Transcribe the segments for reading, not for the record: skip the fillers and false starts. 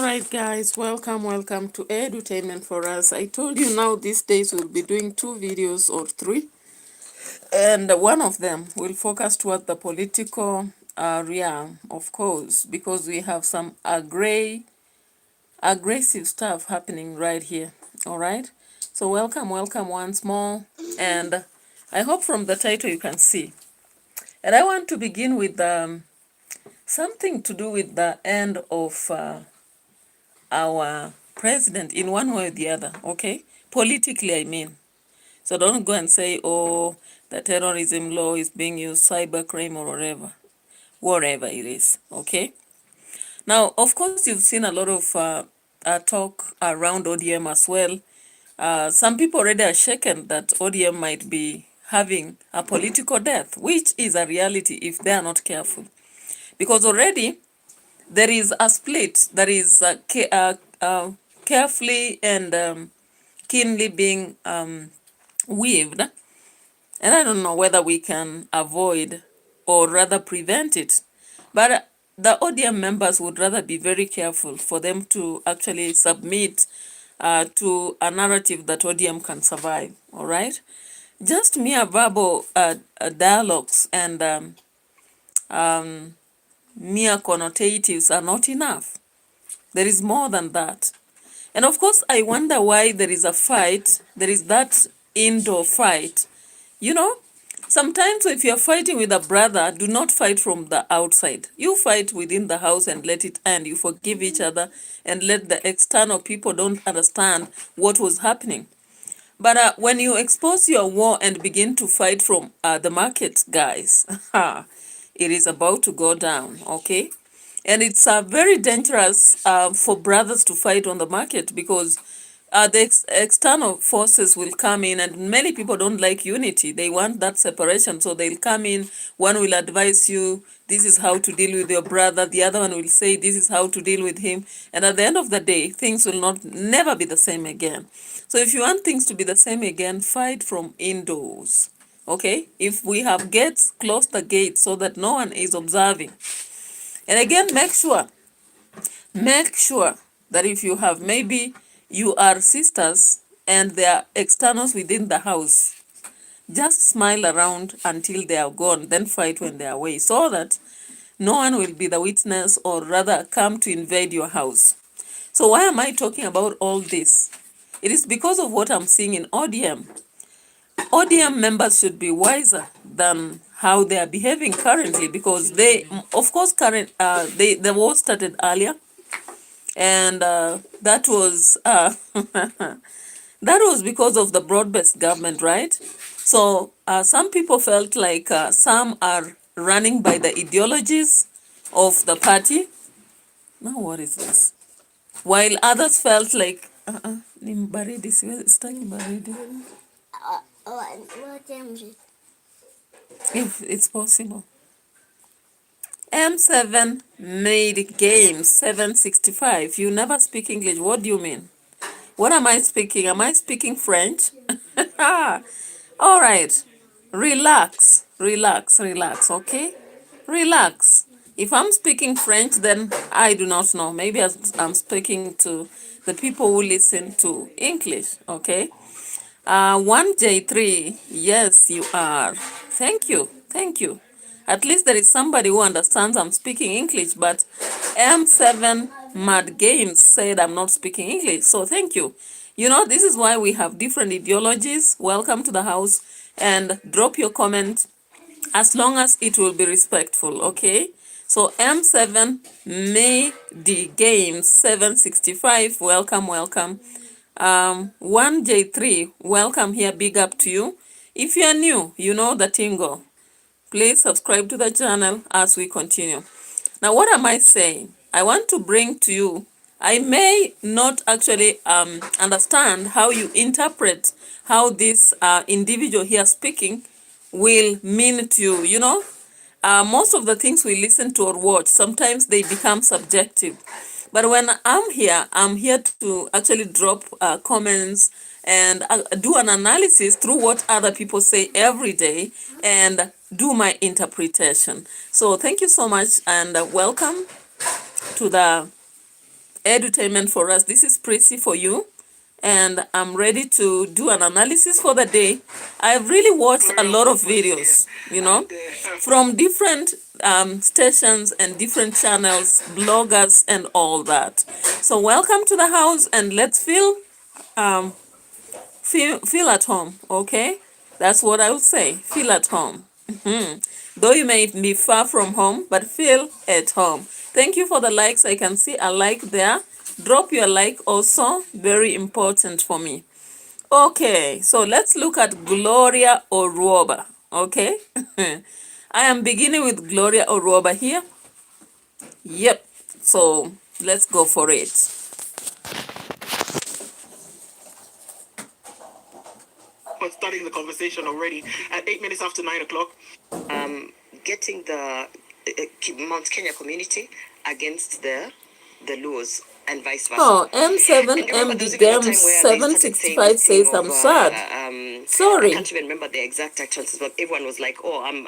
Alright guys, welcome to Edutainment for Us. I told you now these days we'll be doing 2 videos or 3, and one of them will focus toward the political realm, of course, because we have some aggressive stuff happening right here. Alright, so welcome once more, and I hope from the title you can see. And I want to begin with something to do with the end of our president in one way or the other, okay? Politically, I mean. So don't go and say, oh, the terrorism law is being used, cybercrime or whatever it is, okay? Now, of course, you've seen a lot of talk around ODM as well. Some people already are shaken that ODM might be having a political death, which is a reality if they are not careful. Because already there is a split that is carefully and keenly being weaved, and I don't know whether we can avoid or rather prevent it, but the ODM members would rather be very careful for them to actually submit to a narrative that ODM can survive, all right? Just mere verbal dialogues and mere connotatives are not enough. There is more than that. And of course, I wonder why there is a fight, there is that indoor fight. You know, sometimes if you're fighting with a brother, do not fight from the outside. You fight within the house and let it end. You forgive each other and let the external people don't understand what was happening. But when you expose your war and begin to fight from the market, guys, it is about to go down, okay? And it's very dangerous for brothers to fight on the market because the external forces will come in, and many people don't like unity. They want that separation. So they'll come in, one will advise you, this is how to deal with your brother. The other one will say, this is how to deal with him. And at the end of the day, things will never be the same again. So if you want things to be the same again, fight from indoors. Okay? If we have gates, close the gates so that no one is observing. And again, make sure that if you have, maybe you are sisters and there are externals within the house, just smile around until they are gone, then fight when they are away, so that no one will be the witness or rather come to invade your house. So why am I talking about all this? It is because of what I'm seeing in ODM. ODM members should be wiser than how they are behaving currently, because they, of course, the war started earlier, and that was that was because of the broad-based government, right? So some people felt like some are running by the ideologies of the party. Now what is this? While others felt like ni baridi, sitaki baridi. If it's possible. M7 made games 765. You never speak English. What do you mean? What am I speaking? Am I speaking French? All right. Relax, okay? Relax. If I'm speaking French, then I do not know. Maybe I'm speaking to the people who listen to English, okay? 1J3, yes, you are. Thank you. At least there is somebody who understands I'm speaking English, but M7 Mad Games said I'm not speaking English, so thank you. You know, this is why we have different ideologies. Welcome to the house, and drop your comment as long as it will be respectful, okay? So M7 made the games 765, welcome. 1J3, welcome here, big up to you. If you are new, you know the tingle. Please subscribe to the channel as we continue. Now, what am I saying? I want to bring to you, I may not actually understand how you interpret how this individual here speaking will mean to you. You know, most of the things we listen to or watch, sometimes they become subjective. But when I'm here to actually drop comments and do an analysis through what other people say every day and do my interpretation. So thank you so much, and welcome to the edutainment for us. This is Prissy for you, and I'm ready to do an analysis for the day. I've really watched a lot of videos, from different stations and different channels, bloggers and all that. So welcome to the house, and let's feel at home, okay? That's what I would say. Feel at home. Though you may be far from home, but feel at home. Thank you for the likes. I can see a like there. Drop your like also. Very important for me. Okay, so let's look at Gloria Oroba. Okay. I am beginning with Gloria Oroba here. Yep. So let's go for it. We're starting the conversation already at 8 minutes after 9 o'clock. Getting the Mount Kenya community against the Luos and vice versa. Oh, M7 MD Games 765 says I'm sad. Sorry. I can't even remember the exact utterances, but everyone was like, "Oh, I'm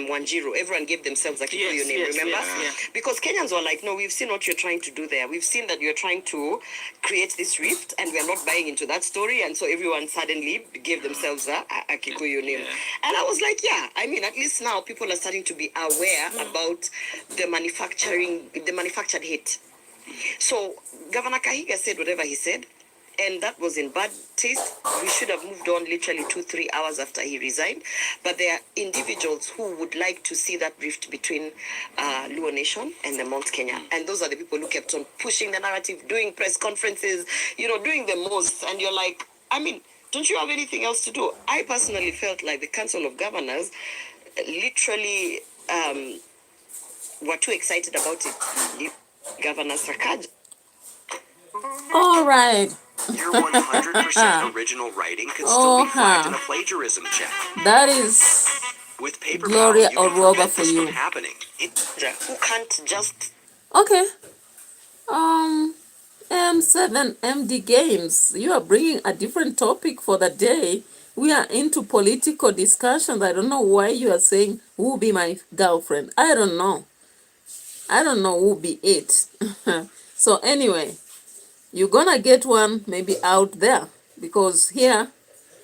Wanjiru." Everyone gave themselves a Kikuyu name. Remember? Yes. Because Kenyans were like, "No, we've seen what you're trying to do there. We've seen that you're trying to create this rift, and we're not buying into that story." And so everyone suddenly gave themselves a Kikuyu name. And I was like, "Yeah, I mean, at least now people are starting to be aware about the manufactured hate." So Governor Kahiga said whatever he said, and that was in bad taste. We should have moved on literally 2-3 hours after he resigned. But there are individuals who would like to see that rift between Luo Nation and the Mount Kenya. And those are the people who kept on pushing the narrative, doing press conferences, doing the most. And you're like, I mean, don't you have anything else to do? I personally felt like the Council of Governors literally were too excited about it. Governor Sakaja. All right. Your 100% original writing could still be flagged in a plagiarism check. That is with paper Gloria power, Oroba for you. Happening. Who can't just... Okay. M7 MD Games, you are bringing a different topic for the day. We are into political discussions. I don't know why you are saying who will be my girlfriend. I don't know who will be it. So anyway, you're gonna get one maybe out there, because here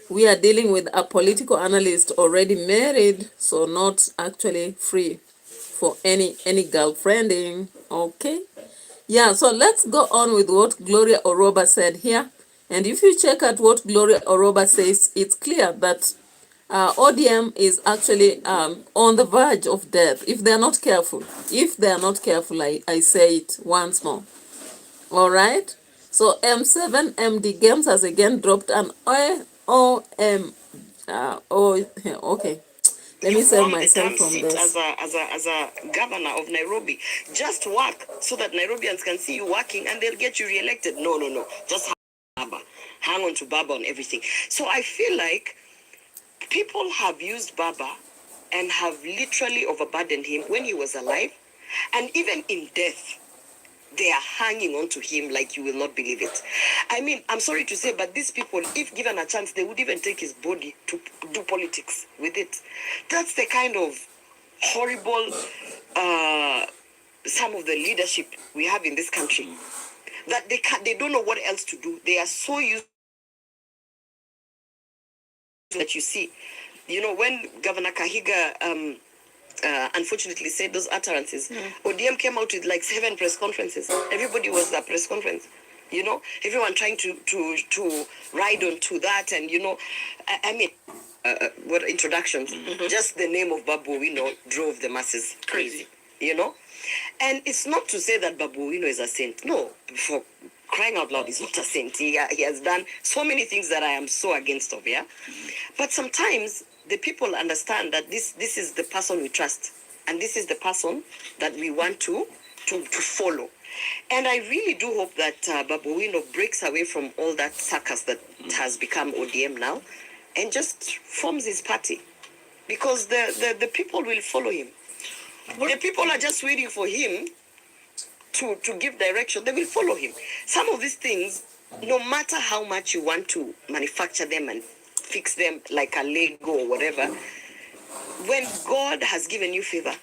we are dealing with a political analyst already married, so not actually free for any girlfriending. Okay. Yeah, so let's go on with what Gloria Oroba said here. And if you check out what Gloria Oroba says, it's clear that ODM is actually on the verge of death if they're not careful. If they're not careful, I say it once more. All right. So M7 MD Games has again dropped an OM. Okay. Let me save myself from this. As a governor of Nairobi, just work so that Nairobians can see you working and they'll get you re-elected. No. Just hang on to Baba on everything. So I feel like people have used Baba and have literally overburdened him when he was alive, and even in death. They are hanging on to him like you will not believe it. I mean, I'm sorry to say, but these people, if given a chance, they would even take his body to do politics with it. That's the kind of horrible, some of the leadership we have in this country, that they don't know what else to do. They are so used that you see, when Governor Kahiga, unfortunately said those utterances, ODM came out with like 7 press conferences. Everybody was at press conference, everyone trying to ride on to that. And I mean, what introductions, just the name of Babu drove the masses crazy, and it's not to say that Babu is a saint. No, for crying out loud, he's not a saint. He has done so many things that I am so against of, but sometimes the people understand that this is the person we trust, and this is the person that we want to follow. And I really do hope that Babu breaks away from all that circus that has become ODM now, and just forms his party, because the people will follow him. The people are just waiting for him to give direction. They will follow him. Some of these things, no matter how much you want to manufacture them and fix them like a Lego or whatever, when God has given you favor,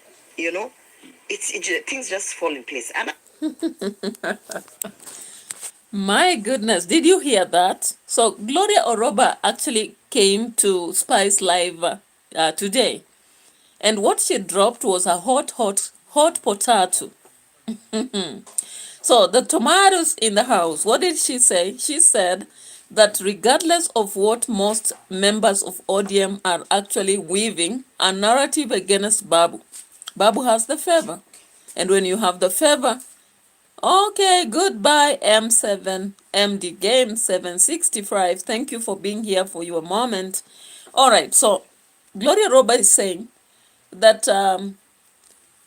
things just fall in place. And My goodness, did you hear that? So Gloria Oroba actually came to Spice Live today, and what she dropped was a hot potato. So the tomatoes in the house, what did she say? She said that regardless of what most members of ODM are actually weaving, a narrative against Babu. Babu has the favor. And when you have the favor, okay, goodbye M7, MD Game 765. Thank you for being here for your moment. All right, so Gloria Robert is saying that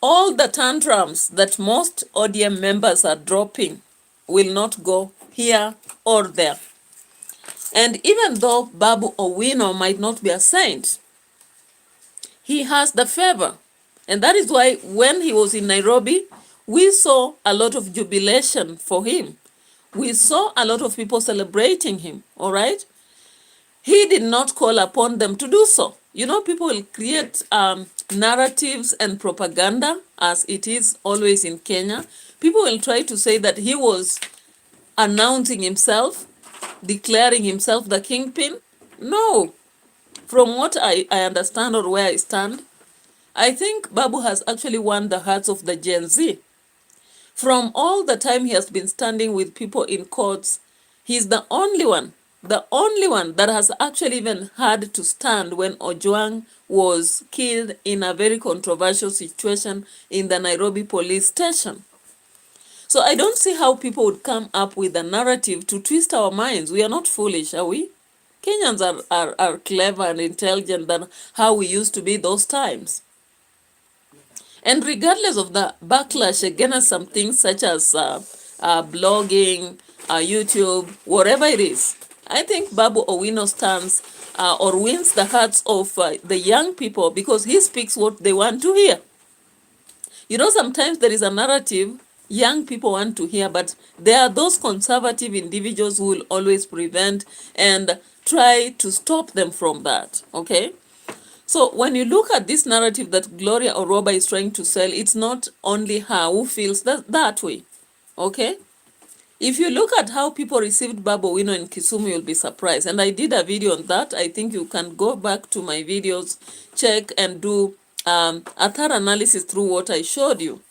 all the tantrums that most ODM members are dropping will not go here or there. And even though Babu Owino might not be a saint, he has the favor. And that is why when he was in Nairobi, we saw a lot of jubilation for him. We saw a lot of people celebrating him, all right? He did not call upon them to do so. You know, people will create narratives and propaganda, as it is always in Kenya. People will try to say that he was announcing himself, declaring himself the kingpin. No. From what I understand or where I stand, I think Babu has actually won the hearts of the Gen Z. From all the time he has been standing with people in courts, he's the only one that has actually even had to stand when Ojwang was killed in a very controversial situation in the Nairobi police station. So I don't see how people would come up with a narrative to twist our minds. We are not foolish, are we? Kenyans are clever and intelligent than how we used to be those times. And regardless of the backlash against some things such as blogging, YouTube, whatever it is, I think Babu Owino stands or wins the hearts of the young people because he speaks what they want to hear. You know, sometimes there is a narrative young people want to hear, but there are those conservative individuals who will always prevent and try to stop them from that, okay? So when you look at this narrative that Gloria Oroba is trying to sell, it's not only her who feels that way, okay? If you look at how people received Babu Owino in Kisumu, you'll be surprised. And I did a video on that. I think you can go back to my videos, check and do a thorough analysis through what I showed you.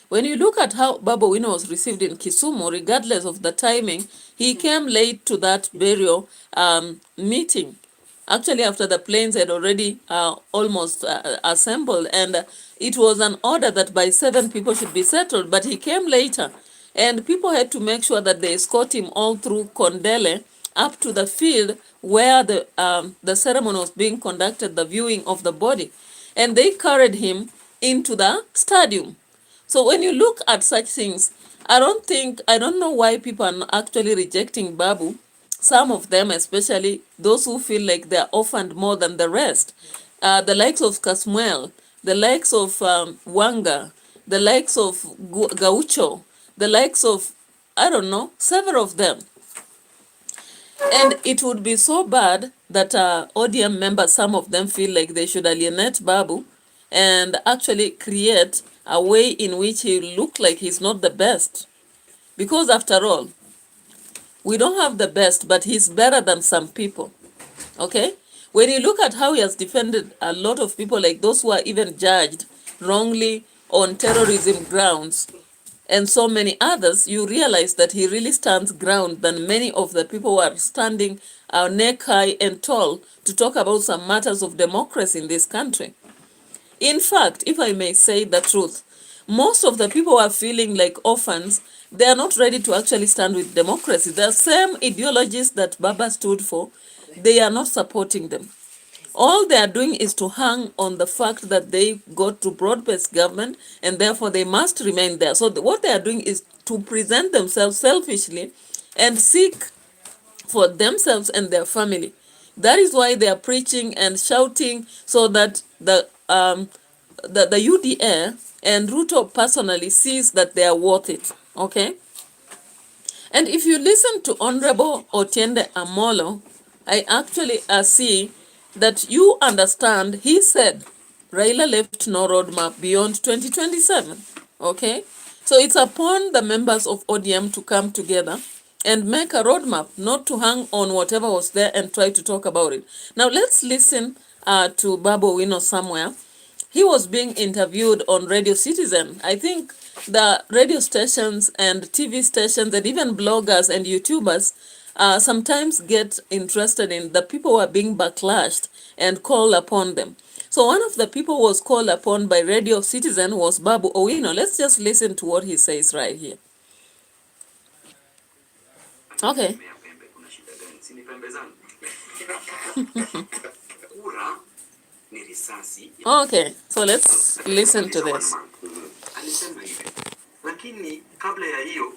When you look at how Babu Owino was received in Kisumu, regardless of the timing, he came late to that burial meeting. Actually, after the planes had already almost assembled, and it was an order that by 7 people should be settled, but he came later. And people had to make sure that they escort him all through Kondele up to the field where the ceremony was being conducted, the viewing of the body. And they carried him into the stadium. So when you look at such things, I don't know why people are actually rejecting Babu. Some of them, especially those who feel like they're orphaned more than the rest. The likes of Kasmuel, the likes of Wanga, the likes of Gaucho, the likes of, I don't know, several of them. And it would be so bad that ODM members, some of them feel like they should alienate Babu and actually create a way in which he look like he's not the best. Because after all, we don't have the best, but he's better than some people. Okay? When you look at how he has defended a lot of people, like those who are even judged wrongly on terrorism grounds, and so many others, you realize that he really stands ground than many of the people who are standing neck high and tall to talk about some matters of democracy in this country. In fact, if I may say the truth, most of the people who are feeling like orphans, they are not ready to actually stand with democracy. The same ideologies that Baba stood for, they are not supporting them. All they are doing is to hang on the fact that they got to broad-based government and therefore they must remain there. So what they are doing is to present themselves selfishly and seek for themselves and their family. That is why they are preaching and shouting so that the UDA and RUTO personally sees that they are worth it. Okay? And if you listen to Honorable Otiende Amolo, I actually see that you understand, he said, Raila left no roadmap beyond 2027. Okay? So it's upon the members of ODM to come together and make a roadmap, not to hang on whatever was there and try to talk about it. Now let's listen to Babu Owino somewhere. He was being interviewed on Radio Citizen. I think the radio stations and TV stations and even bloggers and YouTubers sometimes get interested in the people who are being backlashed and call upon them. So one of the people was called upon by Radio Citizen was Babu Owino. Let's just listen to what he says right here. Okay. Okay, so let's listen to this. Lakini kabla ya hiyo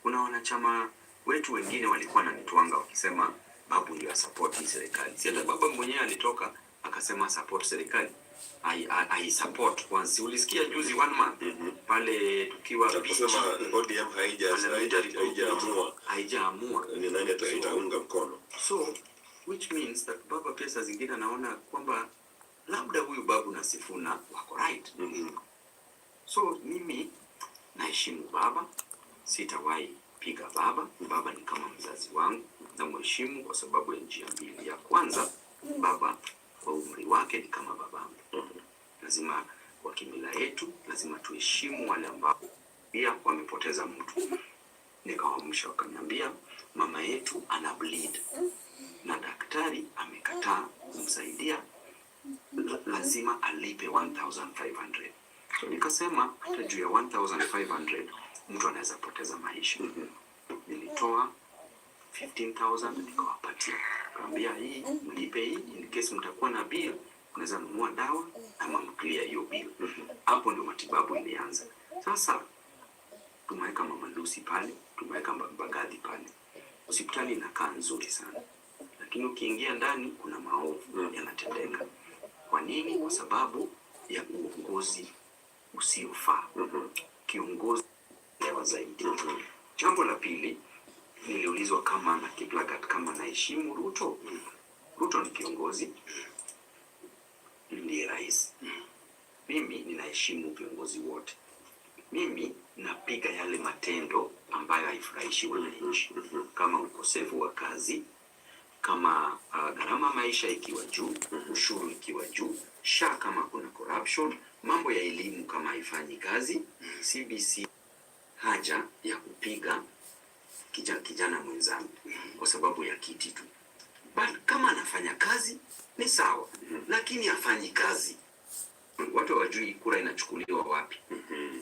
kuna wanachama wetu wengine walikuwa wananitwanga wakisema Babu ndio support serikali. Si hata baba mwenyewe alitoka akasema support serikali. I support once. Ulisikia juzi one month pale tukiwa tukisema ODM haijaamua ni nani ataunga mkono. So which means that baba pesa zingine anaona kwamba labda huyu Babu na Sifuna wako right. So mimi naheshimu baba, sitawahi piga baba. Baba ni kama mzazi wangu, na mheshimu kwa sababu ya njia mbili. Ya kwanza, baba kwa umri wake ni kama babangu. Lazima kwa kimila yetu lazima tuheshimu wale ambao pia wamepoteza mtu. Nikawaamsha wakaniambia mama yetu ana bleed na daktari amekataa kumsaidia, lazima alipe 1500. So nikasema hata juu ya 1500 mtu anaweza poteza maisha. Nilitoa 15,000 nikawapatia. Kaambia hii mlipe hii, in case mtakuwa na bill unaweza nunua dawa ama mclear hiyo bill. Hapo ndio matibabu ilianza. Sasa tumeweka Mama Lucy pale, tumeweka Mbagathi pale. Hospitali inakaa nzuri sana. Lakini ukiingia ndani kuna maovu yanatendeka. Kwa nini? Kwa sababu ya uongozi usiofaa. Kiongozi lewa zaidi. Jambo la pili, niliulizwa kama na Kiplagat kama naheshimu Ruto. Ruto ni kiongozi, ndiye rais. Mimi ninaheshimu viongozi wote. Mimi napiga yale matendo ambayo haifurahishi wananchi, kama ukosefu wa kazi, kama gharama maisha ikiwa juu, ushuru ikiwa juu, SHA kama kuna corruption, mambo ya elimu kama haifanyi kazi, CBC haja ya kupiga kijana mwenzangu kwa sababu ya kiti tu. But kama anafanya kazi ni sawa, lakini hafanyi kazi. Watu hawajui kura inachukuliwa wapi.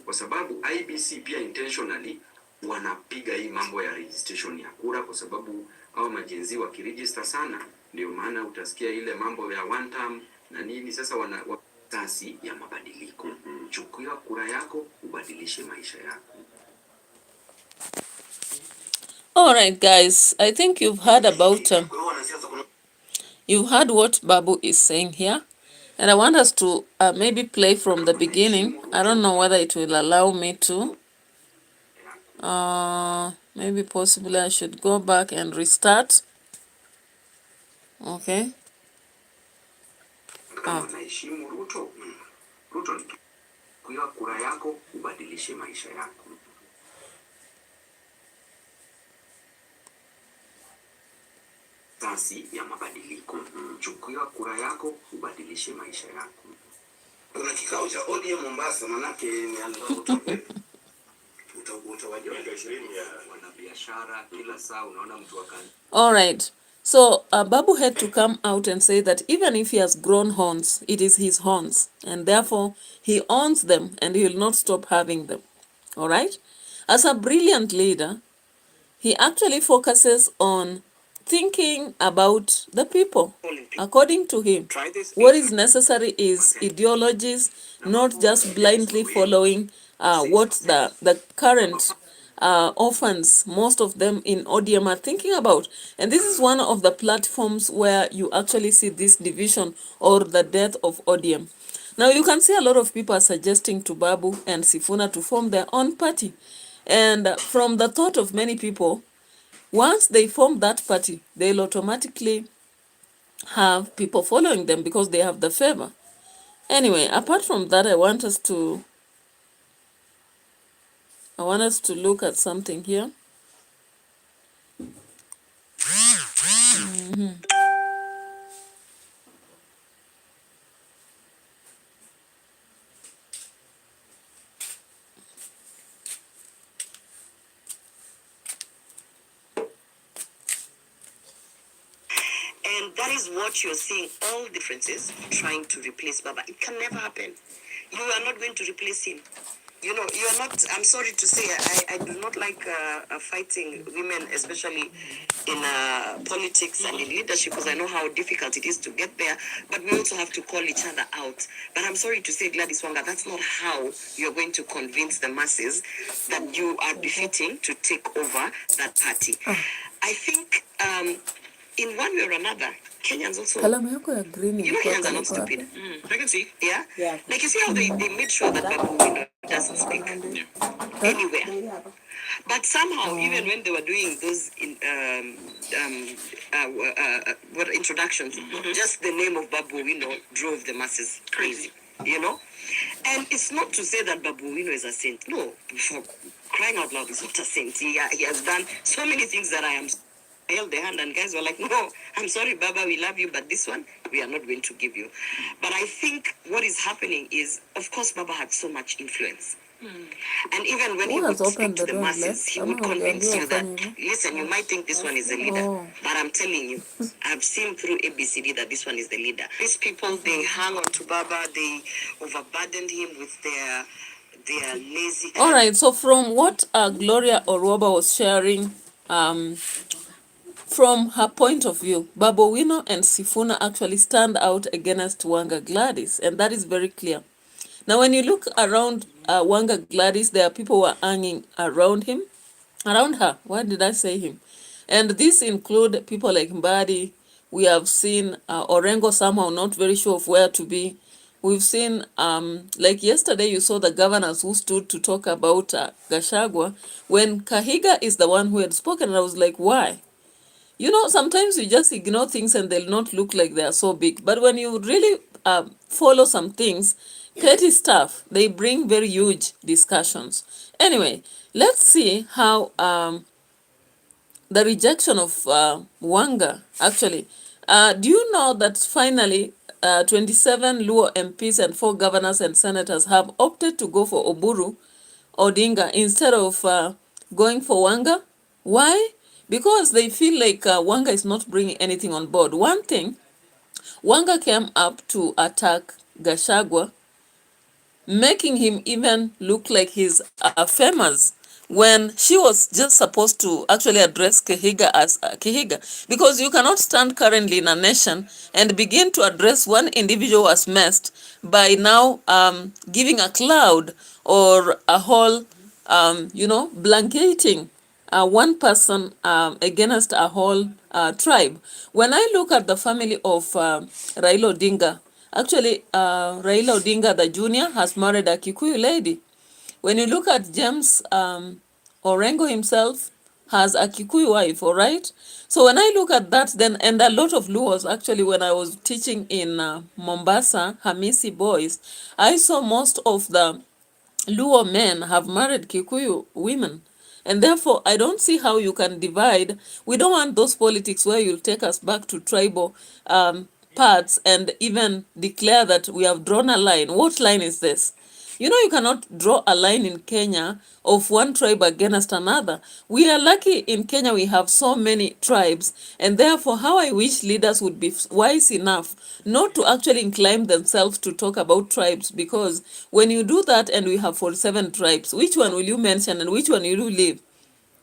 Kwa sababu IBC pia intentionally wanapiga hii mambo ya registration ya kura, kwa sababu hao majenzi wakiregister sana ndio maana utasikia ile mambo ya one term na nini. Sasa tasi ya mabadiliko. Chukua kura yako ubadilishe maisha yako. All right, guys, I think you've heard about you've heard what Babu is saying here, and I want us to maybe play from the beginning. I don't know whether it will allow me to. Maybe possibly I should go back and restart. Okay. Naheshimu Ruto. Ruto ni kwa kura yako ubadilishe maisha yako. Tasi ya mabadiliko. Chukua kura yako ubadilishe maisha yako. Kuna kikao cha ODM Mombasa, manake ni utawaje wanabiashara kila saa unaona mtu wakani. All right. So Babu had to come out and say that even if he has grown horns, it is his horns, and therefore he owns them and he will not stop having them. All right. As a brilliant leader, he actually focuses on thinking about the people. According to him, what is necessary is ideologies, not just blindly following what the current orphans, most of them in ODM, are thinking about. And this is one of the platforms where you actually see this division or the death of ODM. Now you can see a lot of people are suggesting to Babu and Sifuna to form their own party. And from the thought of many people, once they form that party, they'll automatically have people following them because they have the favor. Anyway, apart from that, I want us to look at something here. And that is what you're seeing, all differences trying to replace Baba. It can never happen. You are not going to replace him. You know, you are not, I'm sorry to say, I do not like fighting women, especially in politics and in leadership, because I know how difficult it is to get there. But we also have to call each other out. But I'm sorry to say, Gladys Wanga, that's not how you're going to convince the masses that you are defeating to take over that party. I think in one way or another, Kenyans also, Kalamu yako ya green you know, ilikuwa Kenyans are not karibu stupid. hapa. I can see. Yeah? Like you see how they made sure that Babu Wino doesn't speak anywhere. But somehow, even when they were doing those what introductions, just the name of Babu Wino drove the masses crazy, you know? And it's not to say that Babu Wino is a saint. No, for crying out loud, he's not a saint. He has done so many things that I held the hand and guys were like, no, I'm sorry, Baba, we love you, but this one, we are not going to give you. But I think what is happening is, of course, Baba had so much influence. And even when he Who has would speak opened to the the door and masses, left? he Ama would convince uliambiwa you that, ufanye hivyo? listen, you might think this one is the leader, Oh. but I'm telling you, I've seen through ABCD that this one is the leader. These people, they hang on to Baba, they overburdened him with their lazy... All right, so from what Gloria Oroba was sharing, from her point of view, Babu Wino and Sifuna actually stand out against Wanga Gladys, and that is very clear. Now, when you look around Wanga Gladys, there are people who are hanging around him, around her. Why did I say him? And these include people like Mbadi. We have seen Orengo somehow not very sure of where to be. We've seen, like yesterday, you saw the governors who stood to talk about Gashagwa, when Kahiga is the one who had spoken, and I was like, why? You know, sometimes you just ignore things and they'll not look like they are so big. But when you really follow some things, petty stuff, they bring very huge discussions. Anyway, let's see how the rejection of Wanga, actually. Do you know that finally 27 Luo MPs and 4 governors and senators have opted to go for Oburu Odinga instead of going for Wanga? Why? Because they feel like Wanga is not bringing anything on board. One thing, Wanga came up to attack Gashagwa, making him even look like he's famous when she was just supposed to actually address Kahiga as Kahiga. Because you cannot stand currently in a nation and begin to address one individual as messed by now giving a cloud or a whole, blanketing one person against a whole tribe. When I look at the family of Raila Odinga, actually, Raila Odinga the Junior has married a Kikuyu lady. When you look at James Orengo himself has a Kikuyu wife, all right? So when I look at that, then, and a lot of Luos, actually, when I was teaching in Mombasa, Hamisi boys, I saw most of the Luo men have married Kikuyu women. And therefore, I don't see how you can divide. We don't want those politics where you'll take us back to tribal parts and even declare that we have drawn a line. What line is this? You know, you cannot draw a line in Kenya of one tribe against another. We are lucky in Kenya, we have so many tribes, and therefore, how I wish leaders would be wise enough not to actually incline themselves to talk about tribes, because when you do that and we have 47 tribes, which one will you mention and which one will you leave?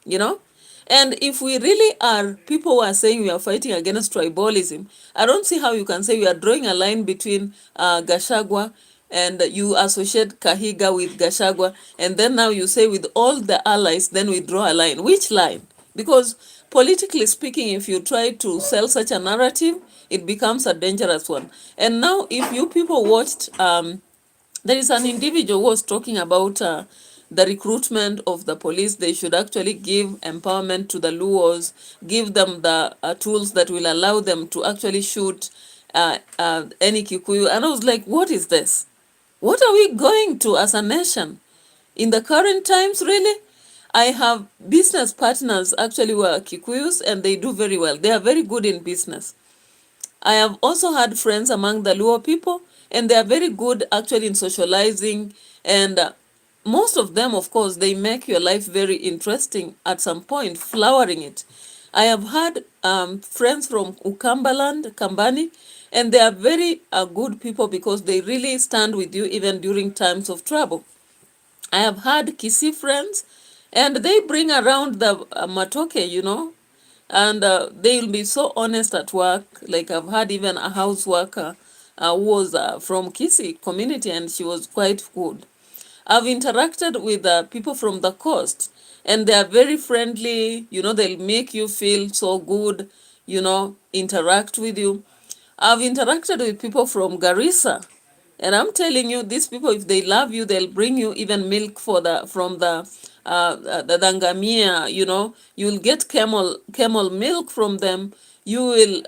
You know? And if we really are people who are saying we are fighting against tribalism, I don't see how you can say we are drawing a line between Gashagwa and you associate Kahiga with Gashagwa, and then now you say with all the allies, then we draw a line. Which line? Because politically speaking, if you try to sell such a narrative, it becomes a dangerous one. And now if you people watched, there is an individual who was talking about the recruitment of the police. They should actually give empowerment to the Luos, give them the tools that will allow them to actually shoot any Kikuyu. And I was like, what is this? What are we going to as a nation? In the current times, really? I have business partners actually who are Kikuyus, and they do very well. They are very good in business. I have also had friends among the Luo people, and they are very good actually in socializing. And most of them, of course, they make your life very interesting at some point, flowering it. I have had friends from Ukambaland, Kambani, and they are very good people because they really stand with you even during times of trouble. I have had Kisii friends, and they bring around the matoke, and they'll be so honest at work. Like I've had even a house worker who was from Kisii community, and she was quite good. I've interacted with people from the coast, and they are very friendly. They'll make you feel so good, interact with you. I've interacted with people from Garissa, and I'm telling you, these people, if they love you, they'll bring you even milk from the ngamia. You'll get camel milk from them. You will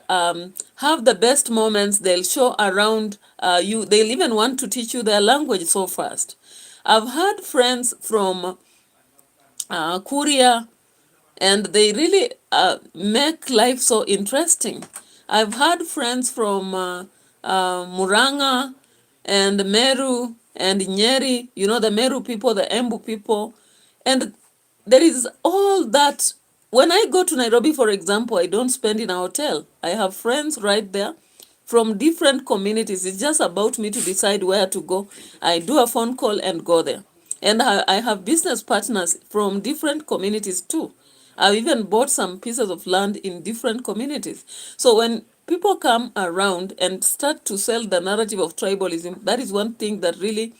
have the best moments. They'll show around you. They'll even want to teach you their language so fast. I've had friends from Korea, and they really make life so interesting. I've had friends from Muranga and Meru and Nyeri, the Meru people, the Embu people. And there is all that. When I go to Nairobi, for example, I don't spend in a hotel. I have friends right there from different communities. It's just about me to decide where to go. I do a phone call and go there. And I have business partners from different communities too. I've even bought some pieces of land in different communities. So when people come around and start to sell the narrative of tribalism, that is one thing that really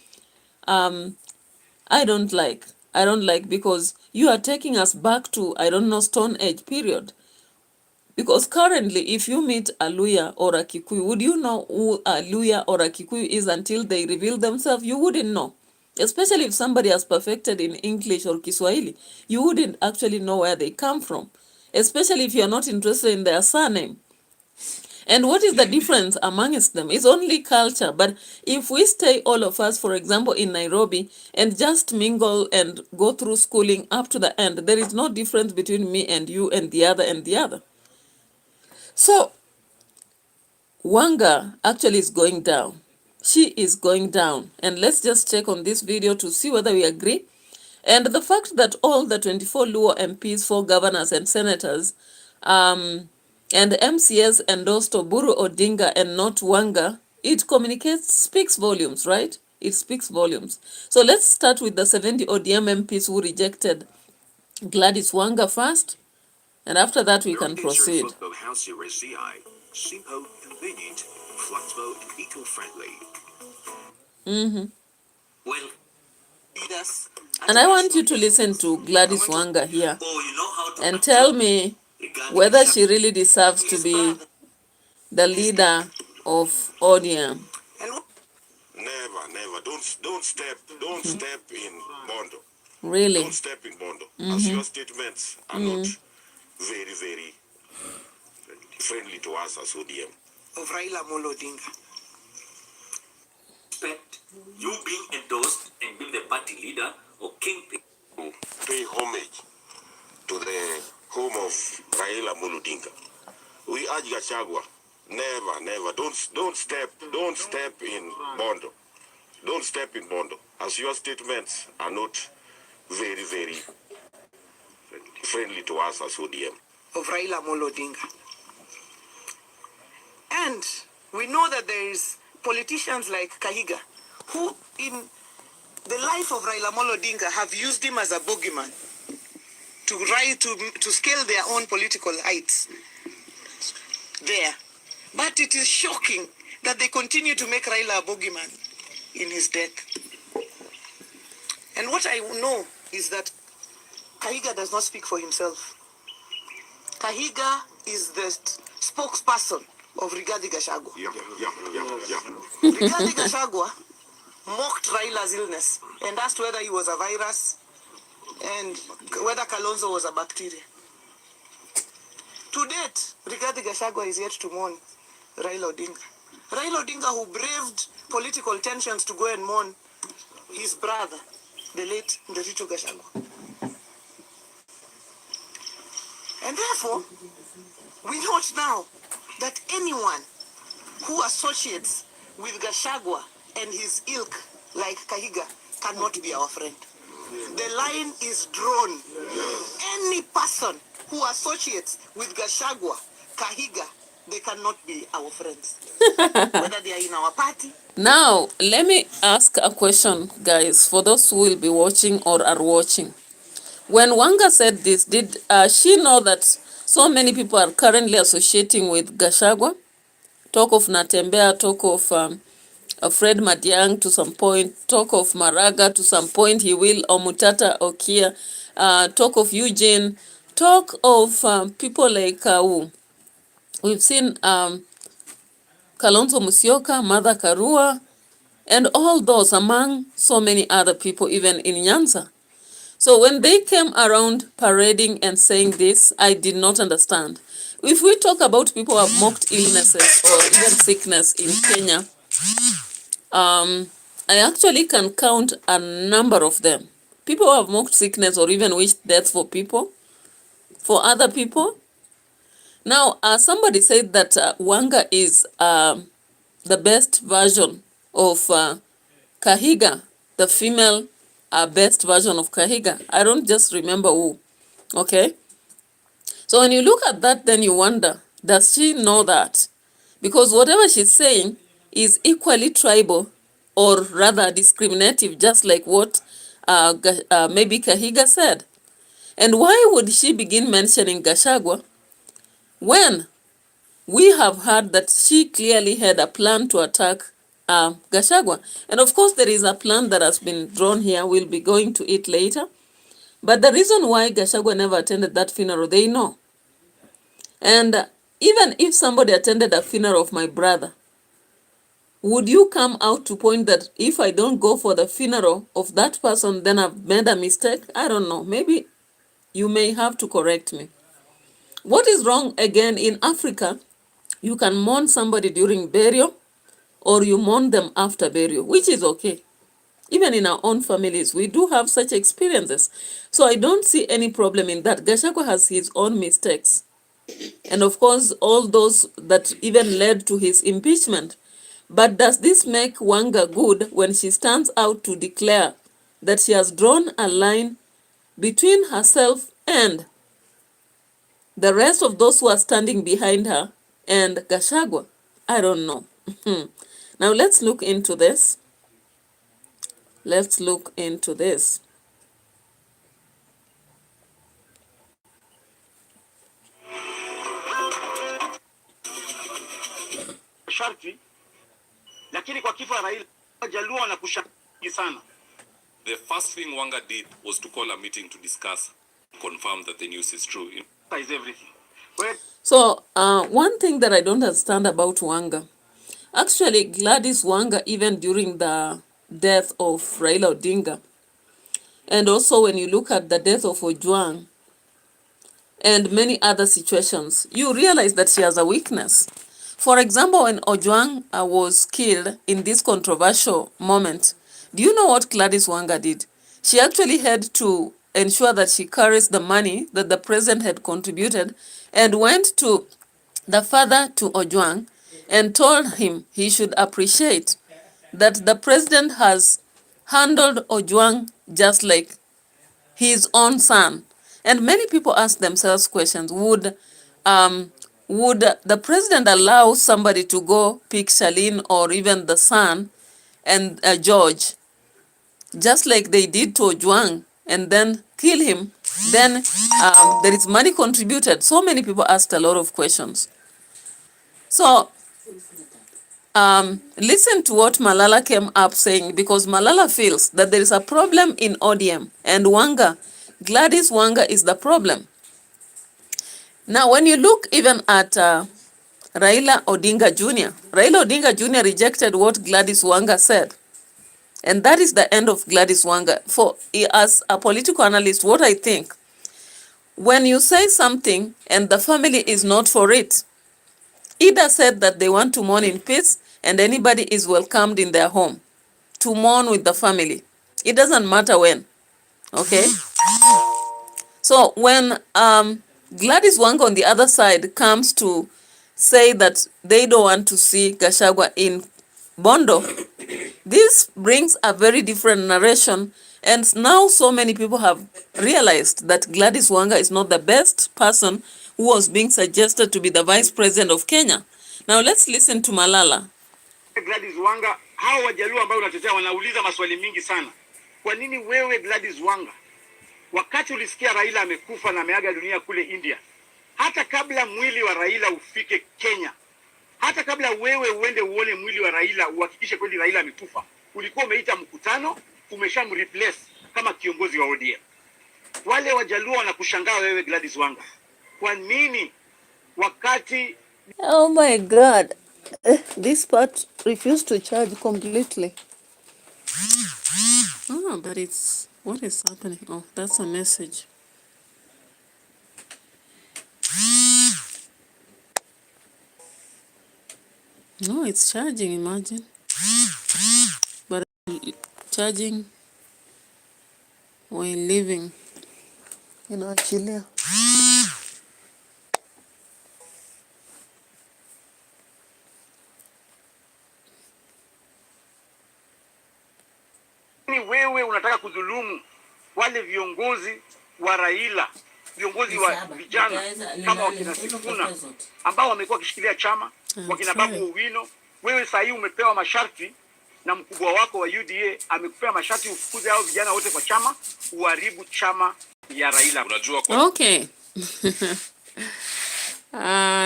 I don't like. I don't like, because you are taking us back to, I don't know, Stone Age period. Because currently, if you meet a Luya or a Kikuyu, would you know who a Luya or a Kikuyu is until they reveal themselves? You wouldn't know. Especially if somebody has perfected in English or Kiswahili, you wouldn't actually know where they come from. Especially if you're not interested in their surname. And what is the difference amongst them? It's only culture. But if we stay, all of us, for example, in Nairobi, and just mingle and go through schooling up to the end, there is no difference between me and you and the other and the other. So WANGA actually is going down. She is going down. And let's just check on this video to see whether we agree. And the fact that all the 24 Luo MPs, 4 governors and senators, and MCS endorsed Oburu Odinga and not WANGA, it speaks volumes, right? It speaks volumes. So let's start with the 70 ODM MPs who rejected GLADYS WANGA first. And after that, we can proceed. Simple, convenient, flexible, and eco-friendly. Well, leaders. And I want you to listen to GLADYS WANGA here and tell me whether she really deserves to be the leader of ODM. Never. Don't step in Bondo. Really? Don't step in Bondo. As your statements are not very friendly to us as ODM. Of Raila Amolo Odinga. Expect you being endorsed and being the party leader or kingpin. Pay homage to the home of Raila Amolo Odinga. We urge Gachagua, never. Don't step in Bondo. Don't step in Bondo. As your statements are not very friendly to us as ODM. Of Raila Amolo Odinga. And we know that there is politicians like Kahiga who in the life of Raila Amolo Odinga have used him as a bogeyman to scale their own political heights there. But it is shocking that they continue to make Raila a bogeyman in his death. And what I know is that Kahiga does not speak for himself. Kahiga is the spokesperson of Rigathi Gachagua. Yeah. Rigathi Gachagua mocked Raila's illness and asked whether he was a virus and whether Kalonzo was a bacteria. To date, Rigathi Gachagua is yet to mourn Raila Odinga. Raila Odinga, who braved political tensions to go and mourn his brother, the late RUTO Gachagua. And therefore, we note now that anyone who associates with Gachagua and his ilk, like Kahiga, cannot be our friend. The line is drawn. Any person who associates with Gachagua, Kahiga, they cannot be our friends. Whether they are in our party. Now, let me ask a question, guys, for those who will be watching or are watching. When Wanga said this, did she know that so many people are currently associating with Gachagua? Talk of Natembea, talk of Fred Matiang'i to some point, talk of Maraga to some point, he will, or Mutata Okia, talk of Eugene, talk of people like who? We've seen Kalonzo Musyoka, Martha Karua, and all those among so many other people, even in Nyanza. So when they came around parading and saying this, I did not understand. If we talk about people who have mocked illnesses or even sickness in Kenya, I actually can count a number of them. People who have mocked sickness or even wished death for people, for other people. Now, somebody said that Wanga is the best version of Kahiga, the female best version of Kahiga. I don't just remember who. Okay? So when you look at that, then you wonder, does she know that? Because whatever she's saying is equally tribal or rather discriminative, just like what maybe Kahiga said. And why would she begin mentioning Gachagua when we have heard that she clearly had a plan to attack Gachagua? And of course, there is a plan that has been drawn here. We'll be going to it later. But the reason why Gachagua never attended that funeral, they know. And even if somebody attended a funeral of my brother, would you come out to point that if I don't go for the funeral of that person, then I've made a mistake? I don't know. Maybe you may have to correct me. What is wrong again in Africa? You can mourn somebody during burial or you mourn them after burial, which is okay. Even in our own families, we do have such experiences. So I don't see any problem in that. Gachagua has his own mistakes. And of course, all those that even led to his impeachment. But does this make Wanga good when she stands out to declare that she has drawn a line between herself and the rest of those who are standing behind her and Gachagua? I don't know. Now let's look into this. Let's look into this. Sharti, lakini kwa kifo Raila Jaluo na kushangilia sana. The first thing Wanga did was to call a meeting to discuss, confirm that the news is true. Is everything. So, one thing that I don't understand about Wanga, actually Gladys Wanga, even during the death of Raila Odinga, and also when you look at the death of Ojwang and many other situations, you realize that she has a weakness. For example, when Ojwang was killed in this controversial moment, do you know what Gladys Wanga did? She actually had to ensure that she carries the money that the president had contributed and went to the father to Ojwang and told him he should appreciate that the president has handled Ojwang just like his own son. And many people ask themselves questions. Would the president allow somebody to go pick Charlene or even the son and George, just like they did to Ojwang, and then kill him? Then there is money contributed. So many people asked a lot of questions. So listen to what Malala came up saying, because Malala feels that there is a problem in ODM and Wanga, Gladys Wanga is the problem. Now, when you look even at Raila Odinga Jr., Raila Odinga Jr. rejected what Gladys Wanga said. And that is the end of Gladys Wanga. For as a political analyst, what I think, when you say something and the family is not for it, either said that they want to mourn in peace, and anybody is welcomed in their home to mourn with the family. It doesn't matter when, okay? So when Gladys Wanga on the other side comes to say that they don't want to see Gachagua in Bondo, this brings a very different narration, and now so many people have realized that Gladys Wanga is not the best person who was being suggested to be the vice president of Kenya. Now let's listen to Malala. Gladys Wanga, hao wajaluo ambao unatetea wanauliza maswali mingi sana. Kwa nini wewe Gladys Wanga, wakati ulisikia Raila amekufa na ameaga dunia kule India, hata kabla mwili wa Raila ufike Kenya, hata kabla wewe uende uone mwili wa Raila, uhakikishe kweli Raila amekufa, ulikuwa umeita mkutano, umeshamreplace kama kiongozi wa ODM. Wale wajaluo wanakushangaa wewe Gladys Wanga. Kwa nini wakati... Oh my God. This part refused to charge completely. Oh, but it's... What is happening? Oh, that's a message. No, it's charging, imagine. But charging while living. Inaachilia. Wewe unataka kudhulumu wale viongozi wa Raila, viongozi wa vijana kama wakina Sifuna ambao wamekuwa kishikilia chama, wakina Babu Owino. Wewe sasa hivi umepewa masharti na mkubwa wako wa UDA amekupea masharti ufukuze hao vijana wote kwa chama, uharibu chama ya Raila. Unajua kwa... Okay.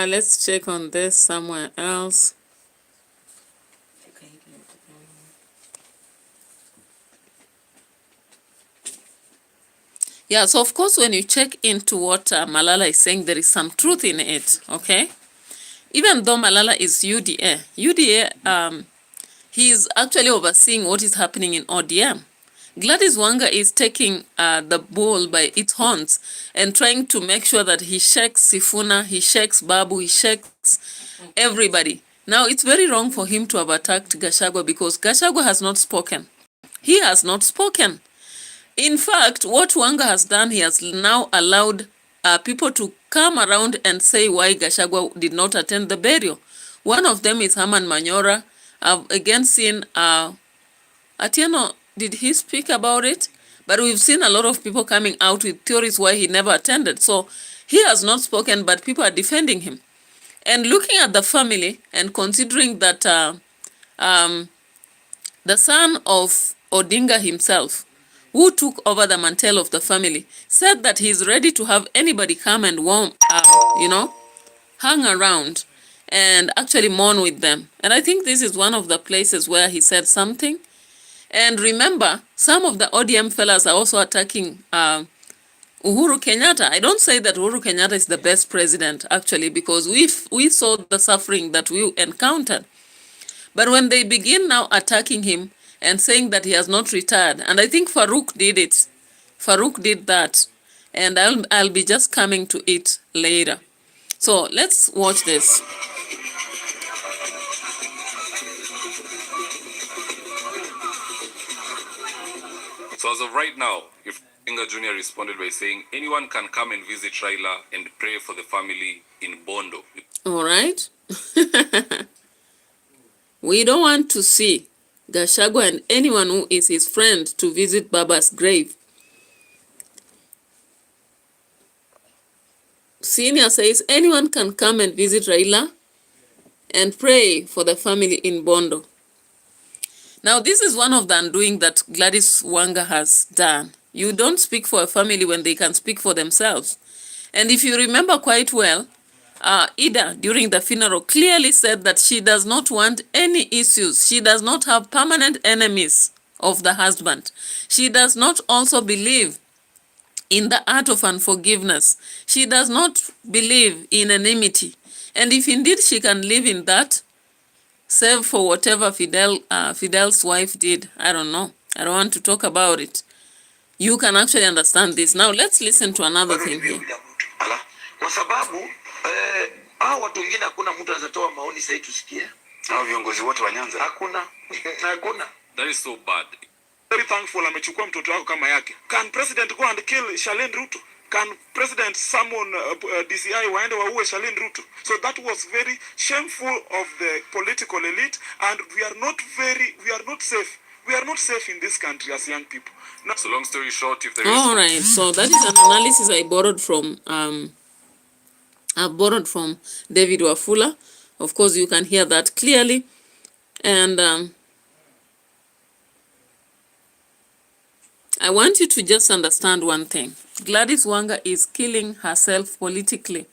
Let's check on this somewhere else. Yeah, so of course, when you check into what Malala is saying, there is some truth in it, okay? Even though Malala is UDA, he's actually overseeing what is happening in ODM. Gladys Wanga is taking the bull by its horns and trying to make sure that he shakes Sifuna, he shakes Babu, he shakes everybody. Now, it's very wrong for him to have attacked Gachagua because Gachagua has not spoken. He has not spoken. In fact, what Wanga has done, he has now allowed people to come around and say why Gachagua did not attend the burial. One of them is Herman Manyora. I've again seen, Atieno, did he speak about it? But we've seen a lot of people coming out with theories why he never attended. So he has not spoken, but people are defending him. And looking at the family and considering that the son of Odinga himself, who took over the mantle of the family, said that he's ready to have anybody come and hang around and actually mourn with them. And I think this is one of the places where he said something. And remember, some of the ODM fellas are also attacking Uhuru Kenyatta. I don't say that Uhuru Kenyatta is the best president, actually, because we saw the suffering that we encountered. But when they begin now attacking him, and saying that he has not retired. And I think Farouk did it. Farouk did that. And I'll be just coming to it later. So let's watch this. So as of right now, if Inga Jr. responded by saying anyone can come and visit Raila and pray for the family in Bondo. All right. We don't want to see Gachagua and anyone who is his friend to visit Baba's grave. Senior says anyone can come and visit Raila and pray for the family in Bondo. Now, this is one of the undoing that Gladys Wanga has done. You don't speak for a family when they can speak for themselves. And if you remember quite well, Ida, during the funeral, clearly said that she does not want any issues. She does not have permanent enemies of the husband. She does not also believe in the art of unforgiveness. She does not believe in enmity. And if indeed she can live in that, save for whatever Fidel's wife did, I don't know. I don't want to talk about it. You can actually understand this. Now, let's listen to another thing here. Kwa sababu hao watu wengine hakuna mtu anatoa maoni sasa tusikie. Hao viongozi wote wa Nyanza. Hakuna. Hakuna. That is so bad. Very thankful amechukua mtoto wako kama yake. Can president go and kill Charlene Ruto? Can president summon DCI waende waue Charlene Ruto? So that was very shameful of the political elite, and we are not safe. We are not safe in this country as young people. Now, so long story short, if there is... All right, so that is an analysis I borrowed from David Wafula. Of course, you can hear that clearly. And I want you to just understand one thing. Gladys Wanga is killing herself politically.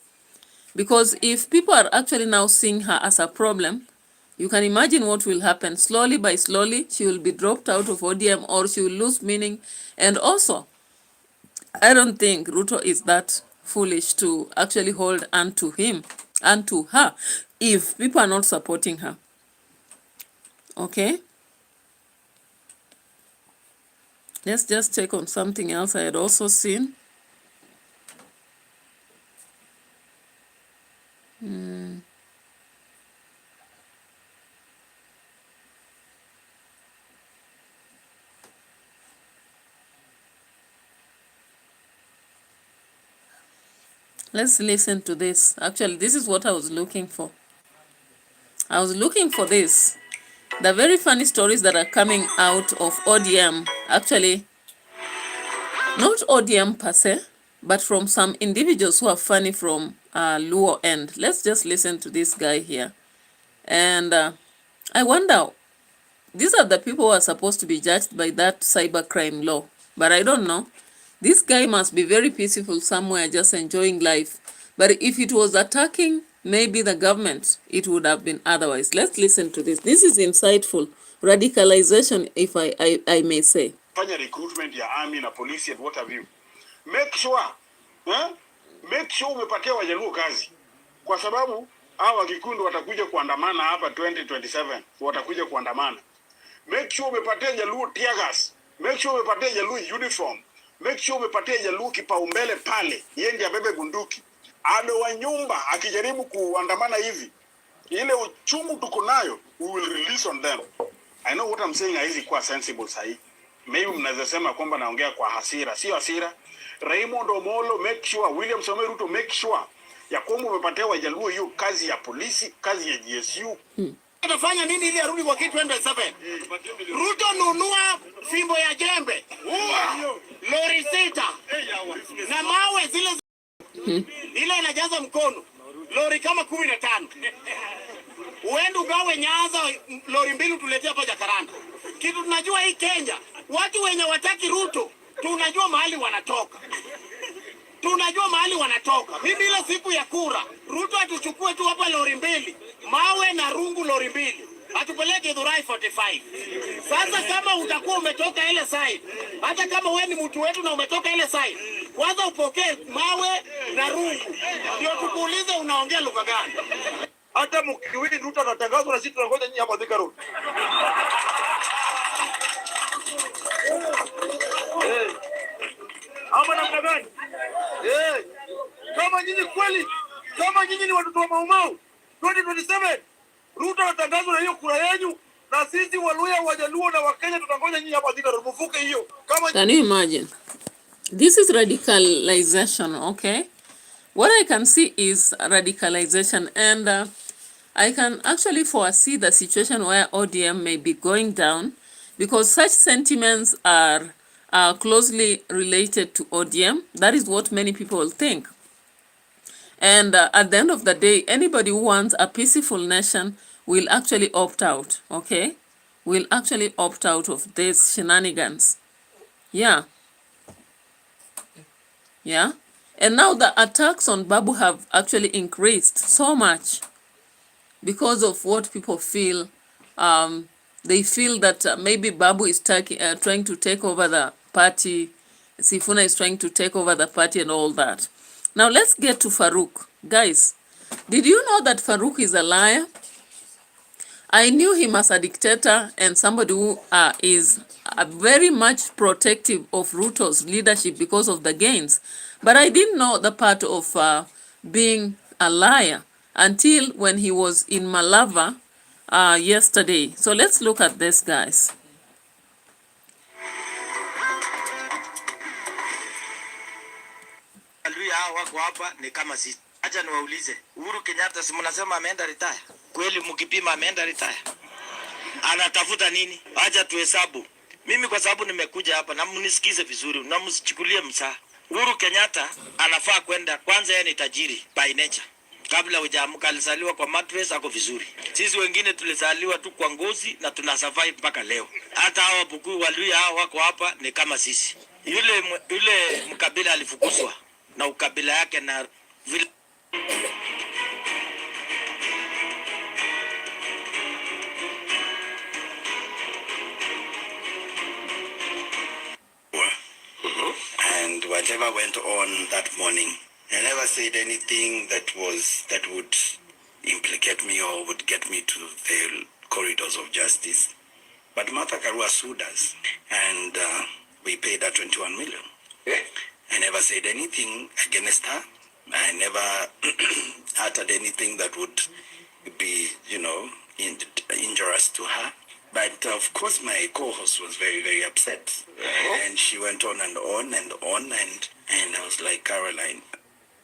Because if people are actually now seeing her as a problem, you can imagine what will happen. Slowly by slowly, she will be dropped out of ODM, or she will lose meaning. And also, I don't think Ruto is that foolish to actually hold on to him and to her if people are not supporting her. Okay? Let's just check on something else I had also seen. Let's listen to this. Actually, this is what I was looking for. I was looking for this. The very funny stories that are coming out of ODM, actually, not ODM per se, but from some individuals who are funny from Luo end. Let's just listen to this guy here. And I wonder, these are the people who are supposed to be judged by that cybercrime law. But I don't know. This guy must be very peaceful somewhere, just enjoying life. But if it was attacking maybe the government, it would have been otherwise. Let's listen to this. This is insightful. Radicalization, if I may say. Fanya recruitment ya army na police and what have you. Make sure umepatia Wajaluo kazi. Kwa sababu hawa Kikundi watakuja kuandamana hapa 2027. Watakuja kuandamana. Make sure umepatia Jaluo tear gas. Make sure umepatia Jaluo uniform. Make sure umepatia Jaluo kipaumbele pale. Yeye ndiye abebe bunduki. Ado wa nyumba akijaribu kuandamana hivi, ile uchungu tuko nayo, we will release on them. I know what I'm saying haizi kuwa sensible sahi. Maybe mnaweza sema kwamba naongea kwa hasira. Sio hasira. Raymond Omolo, make sure, William Samoei Ruto, make sure ya kwamba umepatia Wajaluo hiyo kazi ya polisi, kazi ya GSU. Atafanya nini ili arudi kwa kitu 27? Ruto nunua fimbo ya jembe. Lori sita. Na mawe zile ile inajaza mkono. Lori kama 15. Uende ugawe Nyanza lori mbili tuletea hapa Jakaranda. Kitu tunajua hii Kenya, watu wenye wataki Ruto, tunajua mahali wanatoka. Tunajua mahali wanatoka. Mimi ile siku ya kura, Ruto atuchukue tu hapa lori mbili, mawe na rungu lori mbili. Atupeleke Dhurai 45. Sasa kama utakuwa umetoka ile side, hata kama wewe ni mtu wetu na umetoka ile side, kwanza upokee mawe na rungu. Ndio tukuulize unaongea lugha gani. Hata mkiwili Ruto atatangazwa na sisi tunangoja nyinyi hapa Thika Road. Ama namna gani? Kama nyinyi kweli, kama nyinyi ni watoto wa Maumau 2027, Ruto atangazwa na hiyo kura yenu, na sisi Waluya, Wajaluo na Wakenya tutangoja nyinyi hapa Thika Road. Mfuke hiyo. Can you imagine? This is radicalization, okay? What I can see is radicalization, and I can actually foresee the situation where ODM may be going down, because such sentiments are closely related to ODM. That is what many people think. And at the end of the day, anybody who wants a peaceful nation will actually opt out, okay? Will actually opt out of these shenanigans. Yeah. Yeah. And now the attacks on Babu have actually increased so much because of what people feel. They feel that maybe Babu is trying to take over the party. Sifuna is trying to take over the party and all that. Now let's get to Farouk. Guys, did you know that Farouk is a liar? I knew him as a dictator and somebody who is very much protective of Ruto's leadership because of the gains. But I didn't know the part of being a liar until when he was in Malava yesterday. So let's look at this, guys. Wako hapa ni kama sisi. Acha niwaulize, Uhuru Kenyatta si mnasema ameenda retire? Kweli mkipima ameenda retire? Anatafuta nini? Acha tuhesabu. Mimi kwa sababu nimekuja hapa na mnisikize vizuri na msichukulie msaa. Uhuru Kenyatta anafaa kwenda, kwanza yeye ni tajiri by nature. Kabla hujaamka alizaliwa kwa mattress, ako vizuri. Sisi wengine tulizaliwa tu kwa ngozi na tuna survive mpaka leo. Hata hao Bukuu Waluya hao wako hapa ni kama sisi. Yule mkabila alifukuzwa na ukabila yake na vile and whatever went on that morning, I never said anything that would implicate me or would get me to the corridors of justice. But Martha Karua sued us, and we paid her 21 million. I never said anything against her. I never uttered anything that would be, injurious to her. But of course, my co-host was very, very upset. And she went on and on and on. And I was like, Caroline.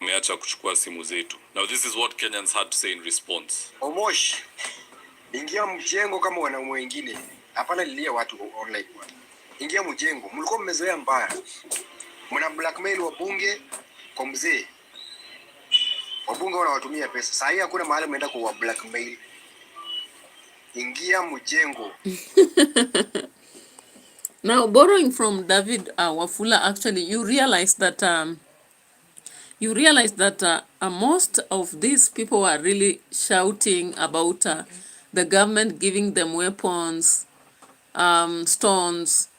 Umeacha kuchukua simu zetu. Now this is what Kenyans had to say in response. Omosh, ingia mjengo kama wanaume wengine. Hapana lilia watu online. Ingia mjengo. Mlikuwa mmezoea mbaya. Mna blackmail wabunge kwa mzee. Wabunge wanawatumia pesa. Sasa hii hakuna mahali mnaenda kwa blackmail. Ingia mjengo. Now, borrowing from David Wafula, actually, you realize that most of these people are really shouting about the government giving them weapons, stones,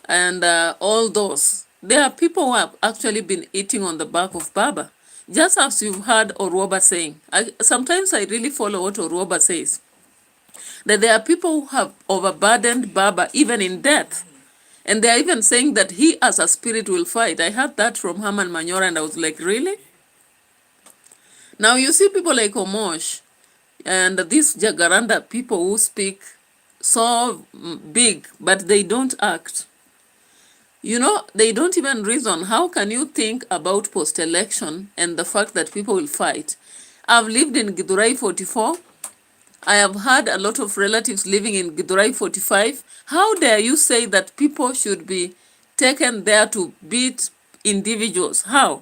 and all those. There are people who have actually been eating on the back of Baba. Just as you've heard Oruoba saying. Sometimes I really follow what Oruoba says. That there are people who have overburdened Baba even in death. And they are even saying that he as a spirit will fight. I heard that from Herman Manyora and I was like, really? Now you see people like Omosh and these Jagaranda people who speak so big, but they don't act. They don't even reason. How can you think about post-election and the fact that people will fight? I've lived in Githurai 44. I have had a lot of relatives living in Githurai 45. How dare you say that people should be taken there to beat individuals? How?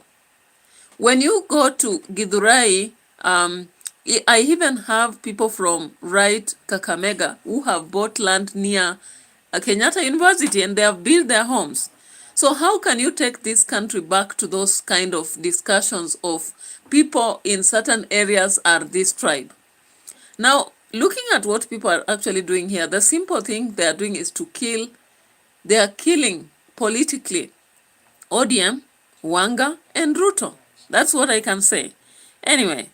When you go to Githurai, I even have people from Kakamega who have bought land near Kenyatta University and they have built their homes. So how can you take this country back to those kind of discussions of people in certain areas are this tribe? Now, looking at what people are actually doing here, the simple thing they are doing is to kill. They are killing politically ODM, WANGA, and RUTO. That's what I can say. Anyway,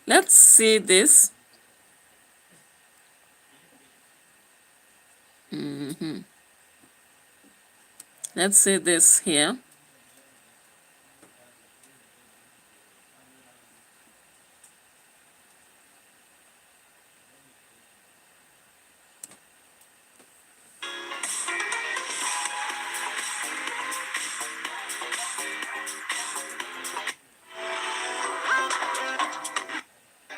let's see this. Let's see this here.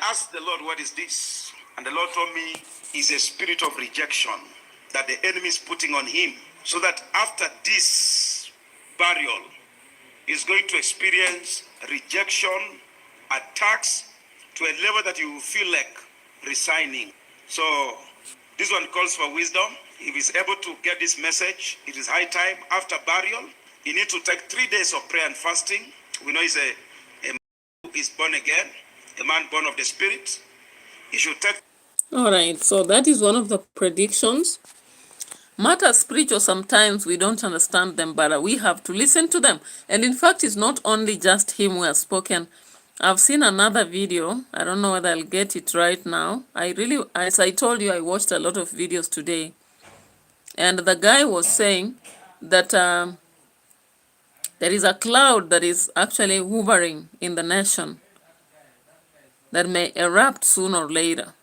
Asked the Lord, what is this? And the Lord told me, is a spirit of rejection that the enemy is putting on him, so that after this burial, he's going to experience rejection, attacks, to a level that you will feel like resigning. So this one calls for wisdom. If he's able to get this message, it is high time. After burial, you need to take 3 days of prayer and fasting. We know he's a man who is born again, a man born of the Spirit. He should take. All right, so that is one of the predictions. Matters spiritual, sometimes we don't understand them, but we have to listen to them. And in fact, it's not only just him who has spoken. I've seen another video. I don't know whether I'll get it right now. As I told you, I watched a lot of videos today. And the guy was saying that there is a cloud that is actually hovering in the nation that may erupt sooner or later.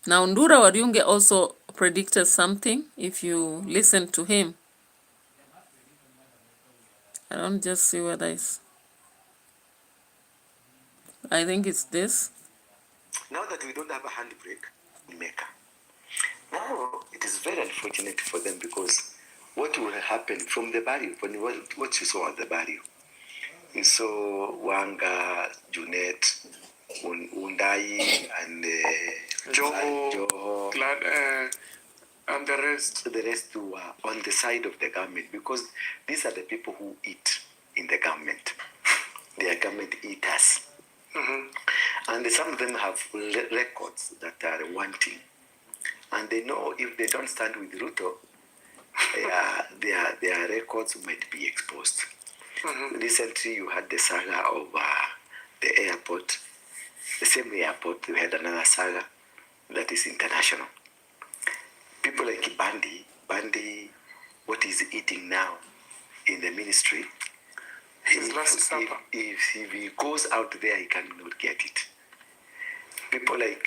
Now, Ndura Wariunge also predicted something, if you listen to him. I don't just see whether it's... I think it's this. Now that we don't have a handbrake maker, now it is very unfortunate for them, because what will happen from the barrio, what you saw at the barrio, you saw Wanga, Junet, Undai, and Joho, and the rest. The rest were on the side of the government, because these are the people who eat in the government. They are government eaters. And some of them have records that are wanting. And they know if they don't stand with RUTO, their records might be exposed. Recently, you had the saga of the airport. The same airport, we had another saga that is international. People like Bandi, what he's eating now in the ministry, if he goes out there, he cannot get it. People like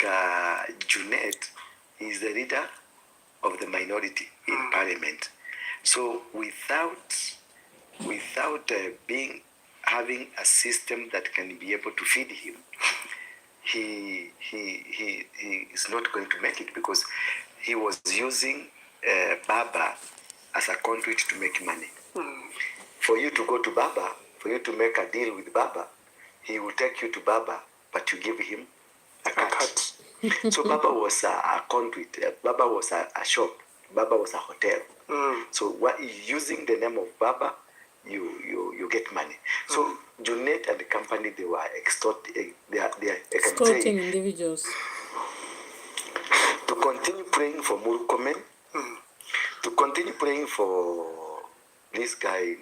Junet is the leader of the minority in parliament. So without having a system that can be able to feed him, he is not going to make it, because he was using Baba as a conduit to make money. For you to go to Baba, for you to make a deal with Baba, he will take you to Baba, but you give him a cut. So Baba was a conduit. Baba was a shop. Baba was a hotel. So using the name of Baba, you get money. So Junet and the company, they were extorting. They are Extorting individuals. To continue praying for Murkomen, to continue praying for this guy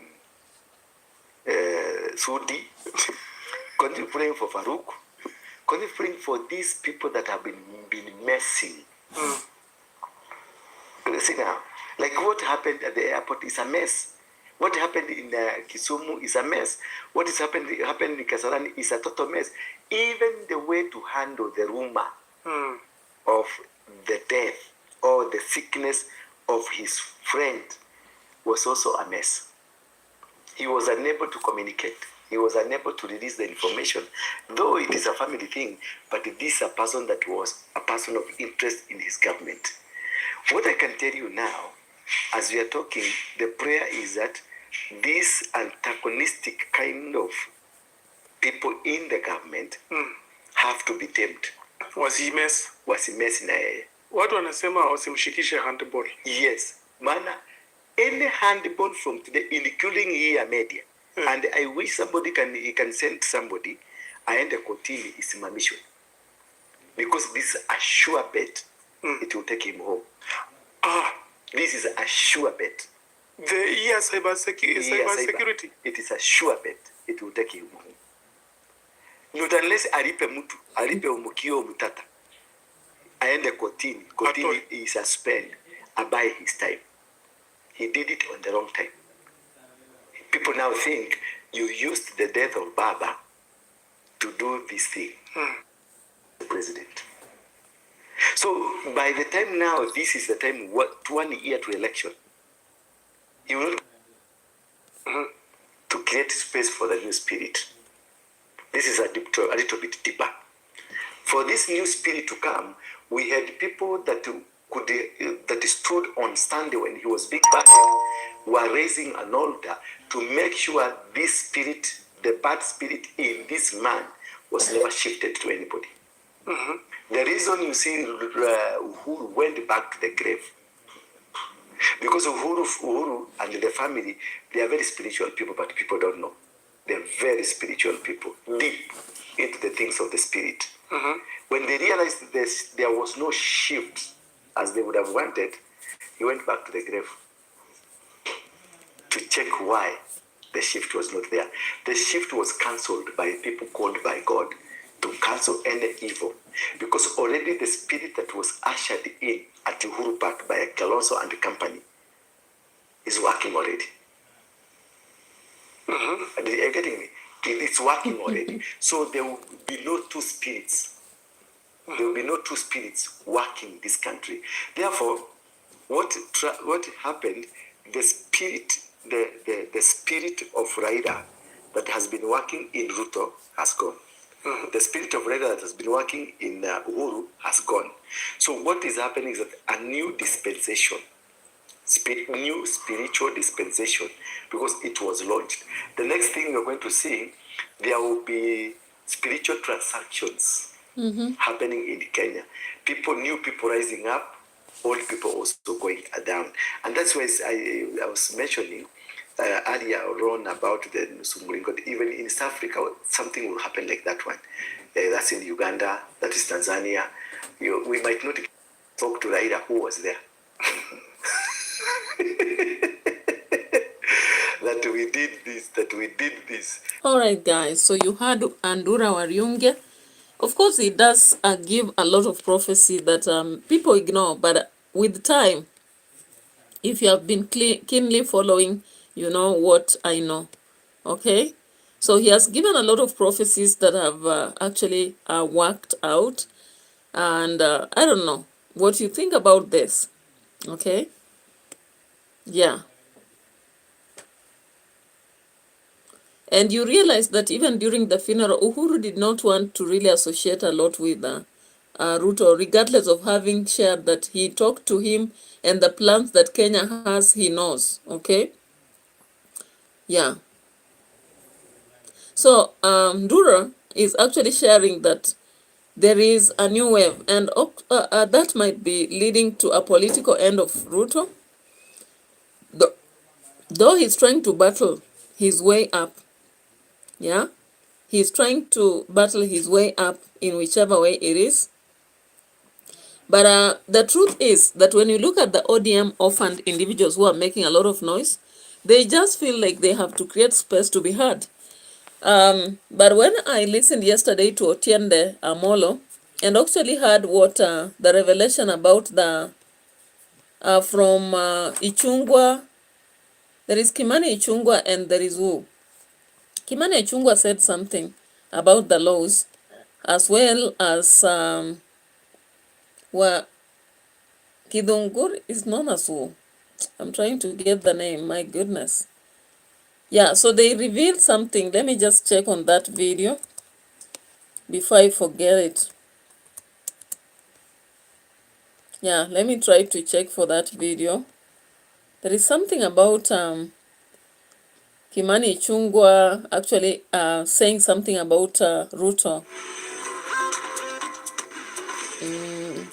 Sudi, continue praying for Farouk, continue praying for these people that have been messing. See now, like what happened at the airport is a mess. What happened in Kisumu is a mess. What is happened in Kasarani is a total mess. Even the way to handle the rumor of the death or the sickness of his friend was also a mess. He was unable to communicate. He was unable to release the information, though it is a family thing, but this is a person that was a person of interest in his government. What I can tell you now, as we are talking, the prayer is that this antagonistic kind of people in the government have to be tamed. Wasimesi na yeye. Watu wanasema wasimshikishe handball. Yes, maana any handball from today, including here media, and I wish somebody can send somebody aende kotini isimamishwe, because this is a sure bet. It will take him home. This is a sure bet. The cyber security. It is a sure bet. It will take him home. Not unless alipe umukio mutata. Aende kotini. Kotini is suspend. Buy his time. He did it on the wrong time. People now think you used the death of Baba to do this thing. The president. So by the time now, this is the time, 1 year to election, he will to create space for the new spirit. This is a little bit deeper. For this new spirit to come, we had people that stood on Sunday when he was being battered, were raising an altar to make sure this spirit, the bad spirit in this man, was never shifted to anybody. The reason you see Uhuru went back to the grave, because Uhuru and the family, they are very spiritual people, but people don't know. They are very spiritual people, deep into the things of the spirit. When they realized there was no shift as they would have wanted, he went back to the grave to check why the shift was not there. The shift was cancelled by people called by God to cancel any evil, because already the spirit that was ushered in at Uhuru Park by Kalonzo and the company is working already. Are you getting me? It's working already. So there will be no two spirits There will be no two spirits working this country. Therefore, what happened, the spirit of Raila that has been working in RUTO has gone. The spirit of Raila that has been working in Uhuru has gone. So what is happening is that a new dispensation, new spiritual dispensation, because it was launched. The next thing we're going to see, there will be spiritual transactions happening in Kenya. New people rising up, old people also going down. And that's why I was mentioning earlier on about the Nusumuringo. Even in South Africa, something will happen like that one. That's in Uganda, that is Tanzania. We might not talk to Raila who was there. that we did this. All right, guys. So you heard Andura Wariunge. Of course, he does give a lot of prophecy that people ignore. But with time, if you have been keenly following, you know what I know. Okay? So he has given a lot of prophecies that have actually worked out. And I don't know what you think about this. Okay? Yeah. And you realize that even during the funeral, Uhuru did not want to really associate a lot with RUTO, regardless of having shared that he talked to him and the plans that Kenya has, he knows. Okay? Yeah. So Ndura is actually sharing that there is a new wave, and that might be leading to a political end of RUTO, though he's trying to battle his way up. Yeah, he's trying to battle his way up in whichever way it is. But the truth is that when you look at the ODM orphaned individuals who are making a lot of noise, they just feel like they have to create space to be heard. But when I listened yesterday to Otiende Amolo and actually heard what the revelation about the from Ichungwa, there is Kimani Ichungwa and there is who? Kimani Ichungwa said something about the laws, as well as Kidungur is known as who? I'm trying to get the name, my goodness. Yeah, so they revealed something. Let me just check on that video before I forget it. Yeah, let me try to check for that video. There is something about Kimani Ichungwa actually saying something about RUTO.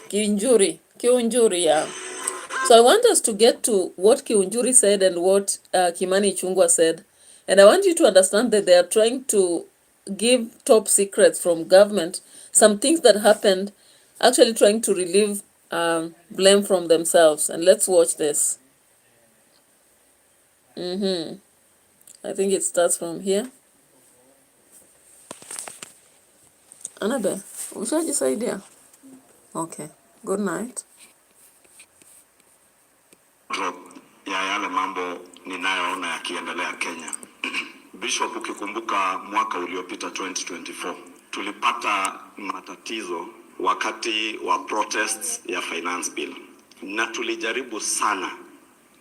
Kiunjuri, yeah. So I want us to get to what Kiunjuri said and what Kimani Ichungwa said. And I want you to understand that they are trying to give top secrets from government, some things that happened, actually trying to relieve blame from themselves. And let's watch this. I think it starts from here. Annabelle, ushajisaidia? Okay, good night. Ya yale mambo ninayoona yakiendelea Kenya. Bishop, ukikumbuka mwaka uliopita 2024, tulipata matatizo wakati wa protests ya finance bill. Na tulijaribu sana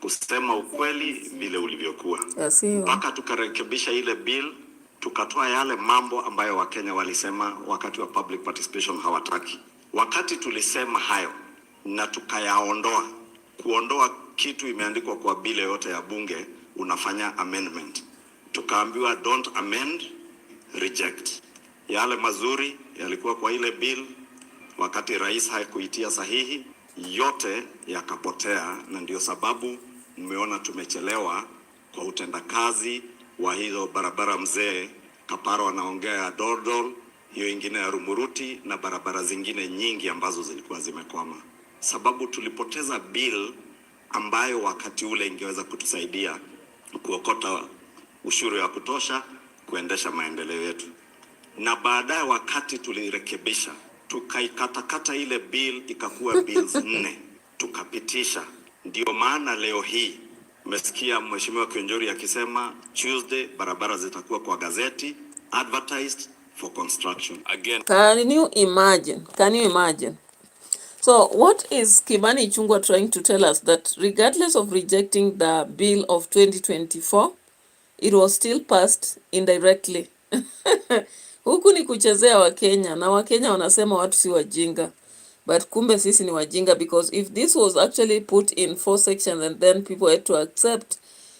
kusema ukweli vile ulivyokuwa. Mpaka tukarekebisha ile bill, tukatoa yale mambo ambayo Wakenya walisema wakati wa public participation hawataki. Wakati tulisema hayo na tukayaondoa, kuondoa kitu imeandikwa kwa bile yote ya bunge, unafanya amendment. Tukaambiwa don't amend, reject. Yale mazuri yalikuwa kwa ile bill, wakati rais hakuitia sahihi, yote yakapotea, na ndio sababu mmeona tumechelewa kwa utendakazi wa hizo barabara mzee. Kaparo anaongea ya Dordol, hiyo ingine ya Rumuruti na barabara zingine nyingi ambazo zilikuwa zimekwama. Sababu tulipoteza bill ambayo wakati ule ingeweza kutusaidia kuokota ushuru ya kutosha kuendesha maendeleo yetu. Na baadaye wakati tulirekebisha, tukaikatakata ile bill ikakuwa bills 4, tukapitisha. Ndio maana leo hii umesikia Mheshimiwa Kionjori akisema Tuesday barabara zitakuwa kwa gazeti, advertised, for construction. Again, can you imagine? Can you imagine? So what is Kimani Ichung'wah trying to tell us? That regardless of rejecting the bill of 2024, it was still passed indirectly. Huku ni kuchezea Wakenya, na Wakenya wanasema watu si wajinga. But kumbe sisi ni wajinga, because if this was actually put in 4 sections and then people had to accept,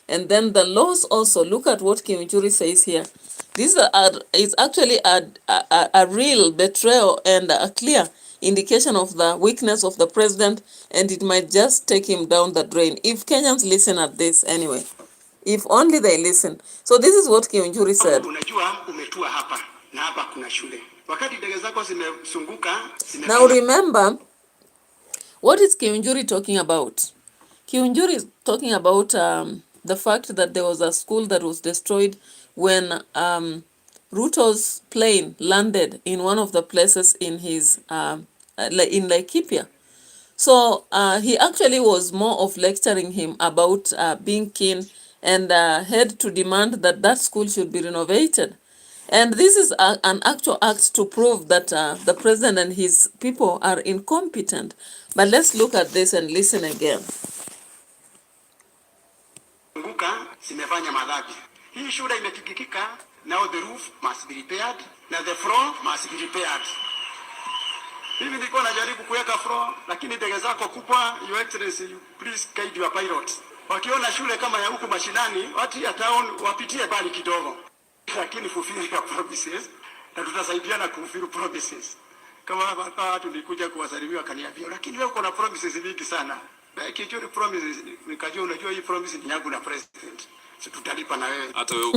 and then the laws also, look at what Kiunjuri says here. This is actually a real betrayal and a clear indication of the weakness of the president, and it might just take him down the drain. If Kenyans listen at this anyway. If only they listen. So this is what Kiunjuri said. Now remember, what is Kiunjuri talking about? Kiunjuri is talking about the fact that there was a school that was destroyed when RUTO's plane landed in one of the places in his in Laikipia. So he actually was more of lecturing him about being keen and had to demand that that school should be renovated. And this is an actual act to prove that the president and his people are incompetent. But let's look at this and listen again. Now the roof must be repaired. Now the floor must be repaired. Mimi nilikuwa najaribu kuweka floor, lakini ndege zako kubwa, your excellency, please guide your pilot. Wakiona shule kama ya huku mashinani, watu ya town wapitie bali kidogo. Lakini fulfill your promises, na tutasaidiana fulfill promises. Kama hapa watu nilikuja kuwasalimia kaniambia, lakini wewe uko na promises nyingi sana. Kichuri promises, nikajua unajua hii promise ni yangu na president. So tutalipa na wewe. Hata wewe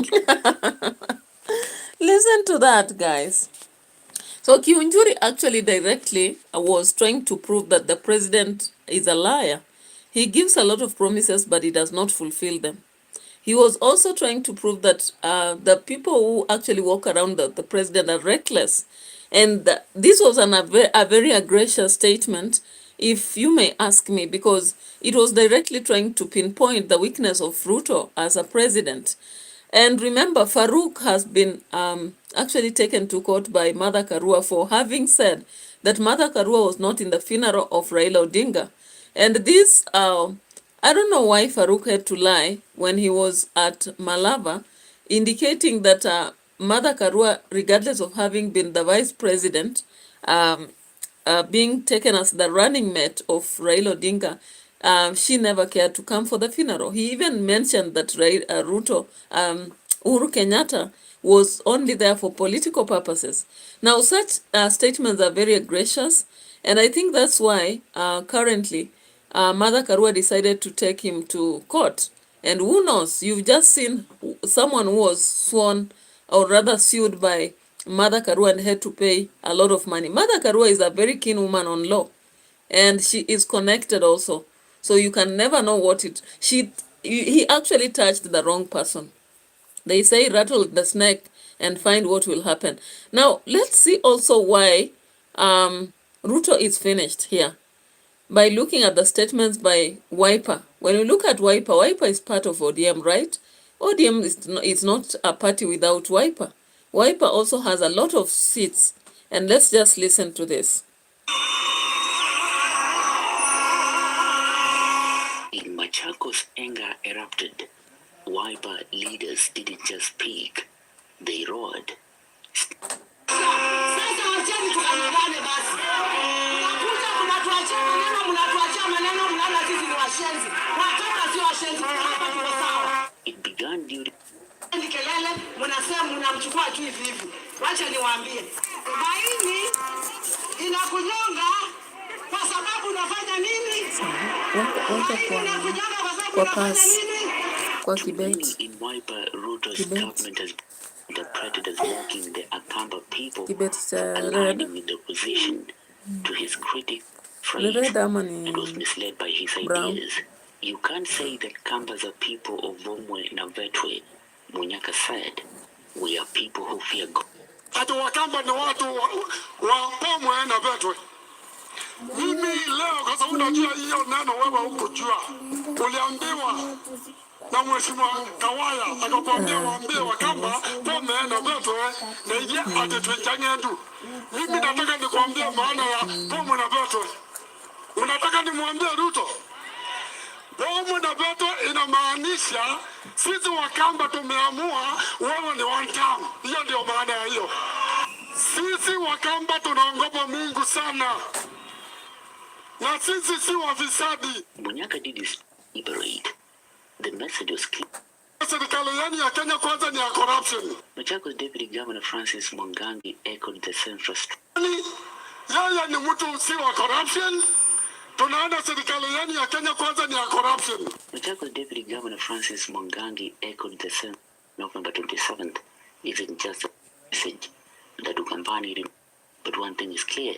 Listen to that, guys. So Kiunjuri actually directly was trying to prove that the president is a liar. He gives a lot of promises, but he does not fulfill them. He was also trying to prove that the people who actually walk around the president are reckless. And this was a very aggressive statement, if you may ask me, because it was directly trying to pinpoint the weakness of RUTO as a president. And remember, Farouk has been actually taken to court by Martha Karua for having said that Martha Karua was not in the funeral of Raila Odinga. And this, I don't know why Farouk had to lie when he was at Malava, indicating that Martha Karua, regardless of having been the vice president, being taken as the running mate of Raila Odinga, she never cared to come for the funeral. He even mentioned that Ruto, Uhuru Kenyatta, was only there for political purposes. Now, such statements are very egregious, and I think that's why currently Martha Karua decided to take him to court. And who knows, you've just seen someone who was sworn, or rather sued by Martha Karua and had to pay a lot of money. Martha Karua is a very keen woman on law, and she is connected also. So you can never know what he actually touched the wrong person. They say rattle the snake and find what will happen. Now, let's see also why Ruto is finished here. By looking at the statements by Wiper. When you look at Wiper, Wiper is part of ODM, right? ODM is not a party without Wiper. Wiper also has a lot of seats. And let's just listen to this. In Machakos, anger erupted. Wiper leaders didn't just speak, they roared. It began during complaining in Wiper, Ruto's government has interpreted as mocking the Akamba people, aligning with the opposition to his critic phrase, and was misled by his ideas. You can't say that Kambas are people of Bomwe na Vetwe. Munyaka said, we are people who fear God. Ati Wakamba ni watu wa Bomwe na Vetwe. Mimi leo kwa sababu unajua hiyo neno wewe hukujua. Uliambiwa na mheshimiwa Kawaya akakwambia waambie Wakamba pombe na veto na ije atetwenjanyendu. Mimi nataka nikwambie maana ya pombe na veto. Unataka nimwambie Ruto? Pombe na veto inamaanisha sisi Wakamba tumeamua wewe ni one term. Hiyo ndio maana ya hiyo. Sisi Wakamba tunaogopa Mungu sana. Na sisi si wafisadi. Munyaka did this liberate. The message was clear. Serikali yani ya Kenya kwanza ni ya corruption. Machakos Deputy Governor Francis Mwangangi echoed the same frustration. Yeye ni mtu si wa corruption. Tunaona serikali yani ya Kenya kwanza ni ya corruption. Machakos Deputy Governor Francis Mwangangi echoed the same. November 27th isn't just a message that Ukambani, but one thing is clear.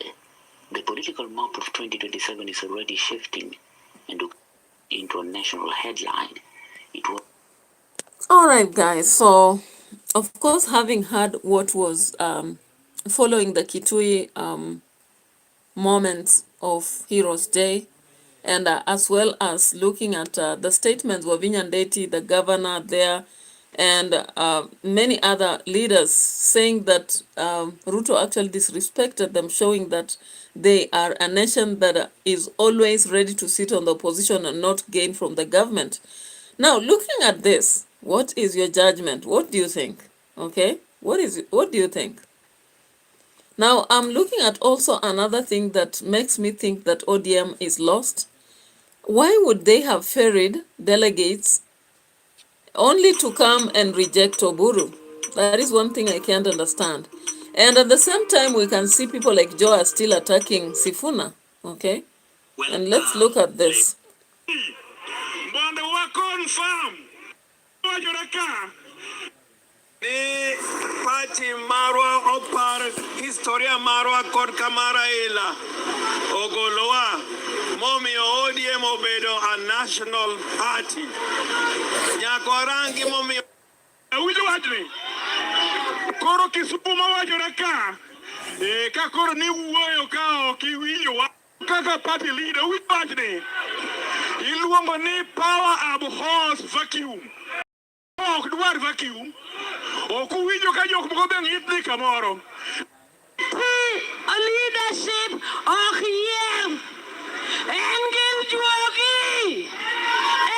The political map of 2027 is already shifting and into a national headline. It was All right, guys. So, of course, having heard what was following the Kitui moments of Heroes Day, and as well as looking at the statements of Vinyandeti, the governor there, and many other leaders saying that Ruto actually disrespected them, showing that they are a nation that is always ready to sit on the opposition and not gain from the government. Now, looking at this, what is your judgment? What do you think? Okay, what do you think? Now, I'm looking at also another thing that makes me think that ODM is lost. Why would they have ferried delegates only to come and reject Oburu? That is one thing I can't understand. And at the same time, we can see people like Joe are still attacking Sifuna. Okay? And let's look at this. Party marwa opar historia marwa kod kamara ila ogolowa momi ODM obedo a national party nyakorangi momi Ujo wajni koro Kisumu mawajore ka ka koro ni wuoyo ka okiwinjo kaka party leader ujo wajni iluongo ni power abhors vacuum. Ok dwar vacuum. Okuwinjo ka jok moko be ng'ithni kamoro. A leadership of him. Engel Juogi.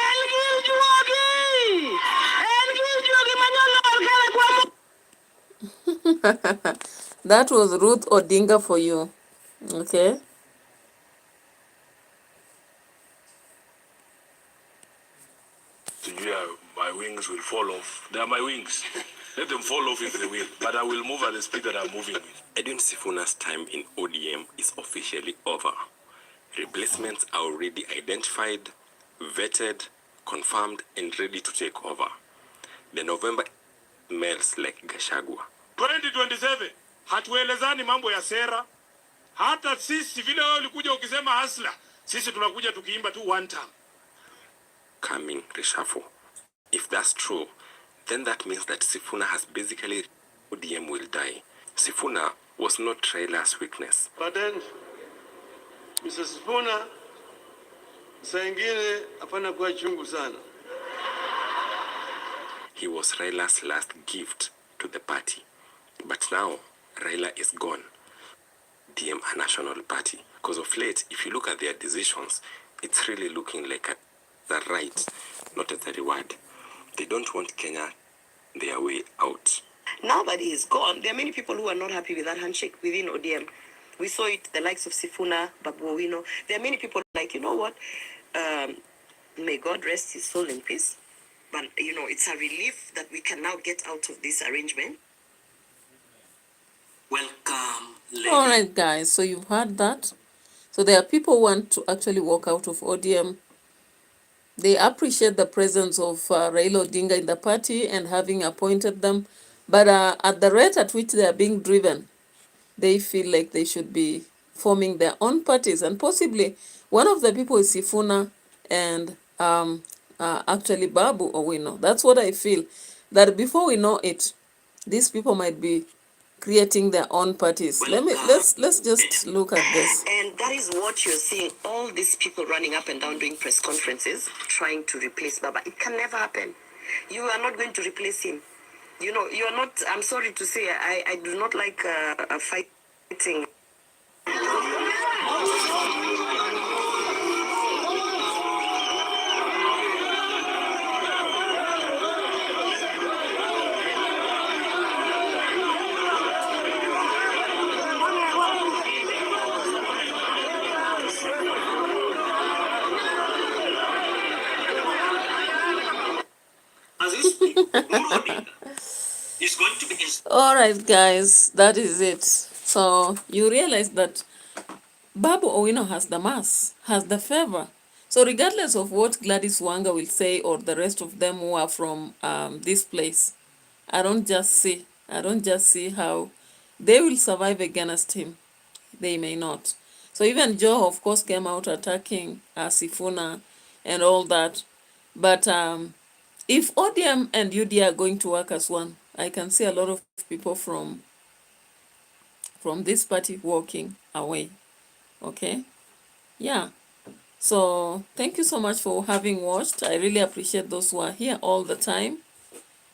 Engel Juogi. Engel Juogi manyolor kala kwa. That was Ruth Odinga for you. Okay. My wings will fall off. They are my wings. Let them fall off if they will. But I will move at the speed that I'm moving with. Edwin Sifuna's time in ODM is officially over. Replacements are already identified, vetted, confirmed, and ready to take over. The November smells like Gachagua. 2027 hatuelezani mambo ya sera. Hata sisi vile wewe ulikuja ukisema hasla, sisi tunakuja tukiimba tu one time. Coming reshuffle. If that's true, then that means that Sifuna has basically ODM will die. Sifuna was not Raila's weakness. But then Mr. Sifuna saa ingine hapana kwa chungu sana. He was Raila's last gift to the party. But now Raila is gone. DM a national party. Because of late, if you look at their decisions, it's really looking like the right, not as a reward. They don't want Kenya their way out. Now that he is gone, there are many people who are not happy with that handshake within ODM. We saw it, the likes of Sifuna, Babu Owino. There are many people like, you know what, may God rest his soul in peace. But, you know, it's a relief that we can now get out of this arrangement. Welcome, lady. All right, guys. So you've heard that. So there are people who want to actually walk out of ODM. They appreciate the presence of Raila Odinga in the party and having appointed them. But at the rate at which they are being driven, they feel like they should be forming their own parties. And possibly one of the people is Sifuna and actually Babu Owino. That's what I feel. That before we know it, these people might be creating their own parties. Let's just look at this. And that is what you're seeing, all these people running up and down doing press conferences, trying to replace Baba. It can never happen. You are not going to replace him. You know, you are not, I'm sorry to say, I do not like fighting. As we speak, Uhuru Odinga is going to be All right, guys, that is it. So you realize that Babu Owino has the mass, has the favor. So regardless of what Gladys Wanga will say or the rest of them who are from this place, I don't just see how they will survive against him. They may not. So even Joe, of course, came out attacking Sifuna and all that. But if ODM and UD are going to work as one, I can see a lot of people from this party walking away. Okay? Yeah. So thank you so much for having watched. I really appreciate those who are here all the time.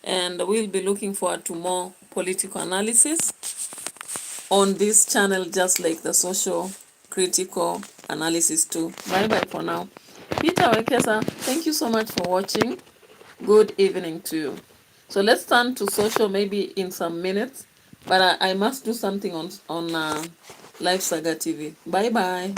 And we'll be looking forward to more political analysis on this channel, just like the social critical analysis too. Bye bye for now. Peter Wekesa, thank you so much for watching. Good evening to you. So let's turn to social maybe in some minutes, but I must do something on Live Saga TV. Bye bye.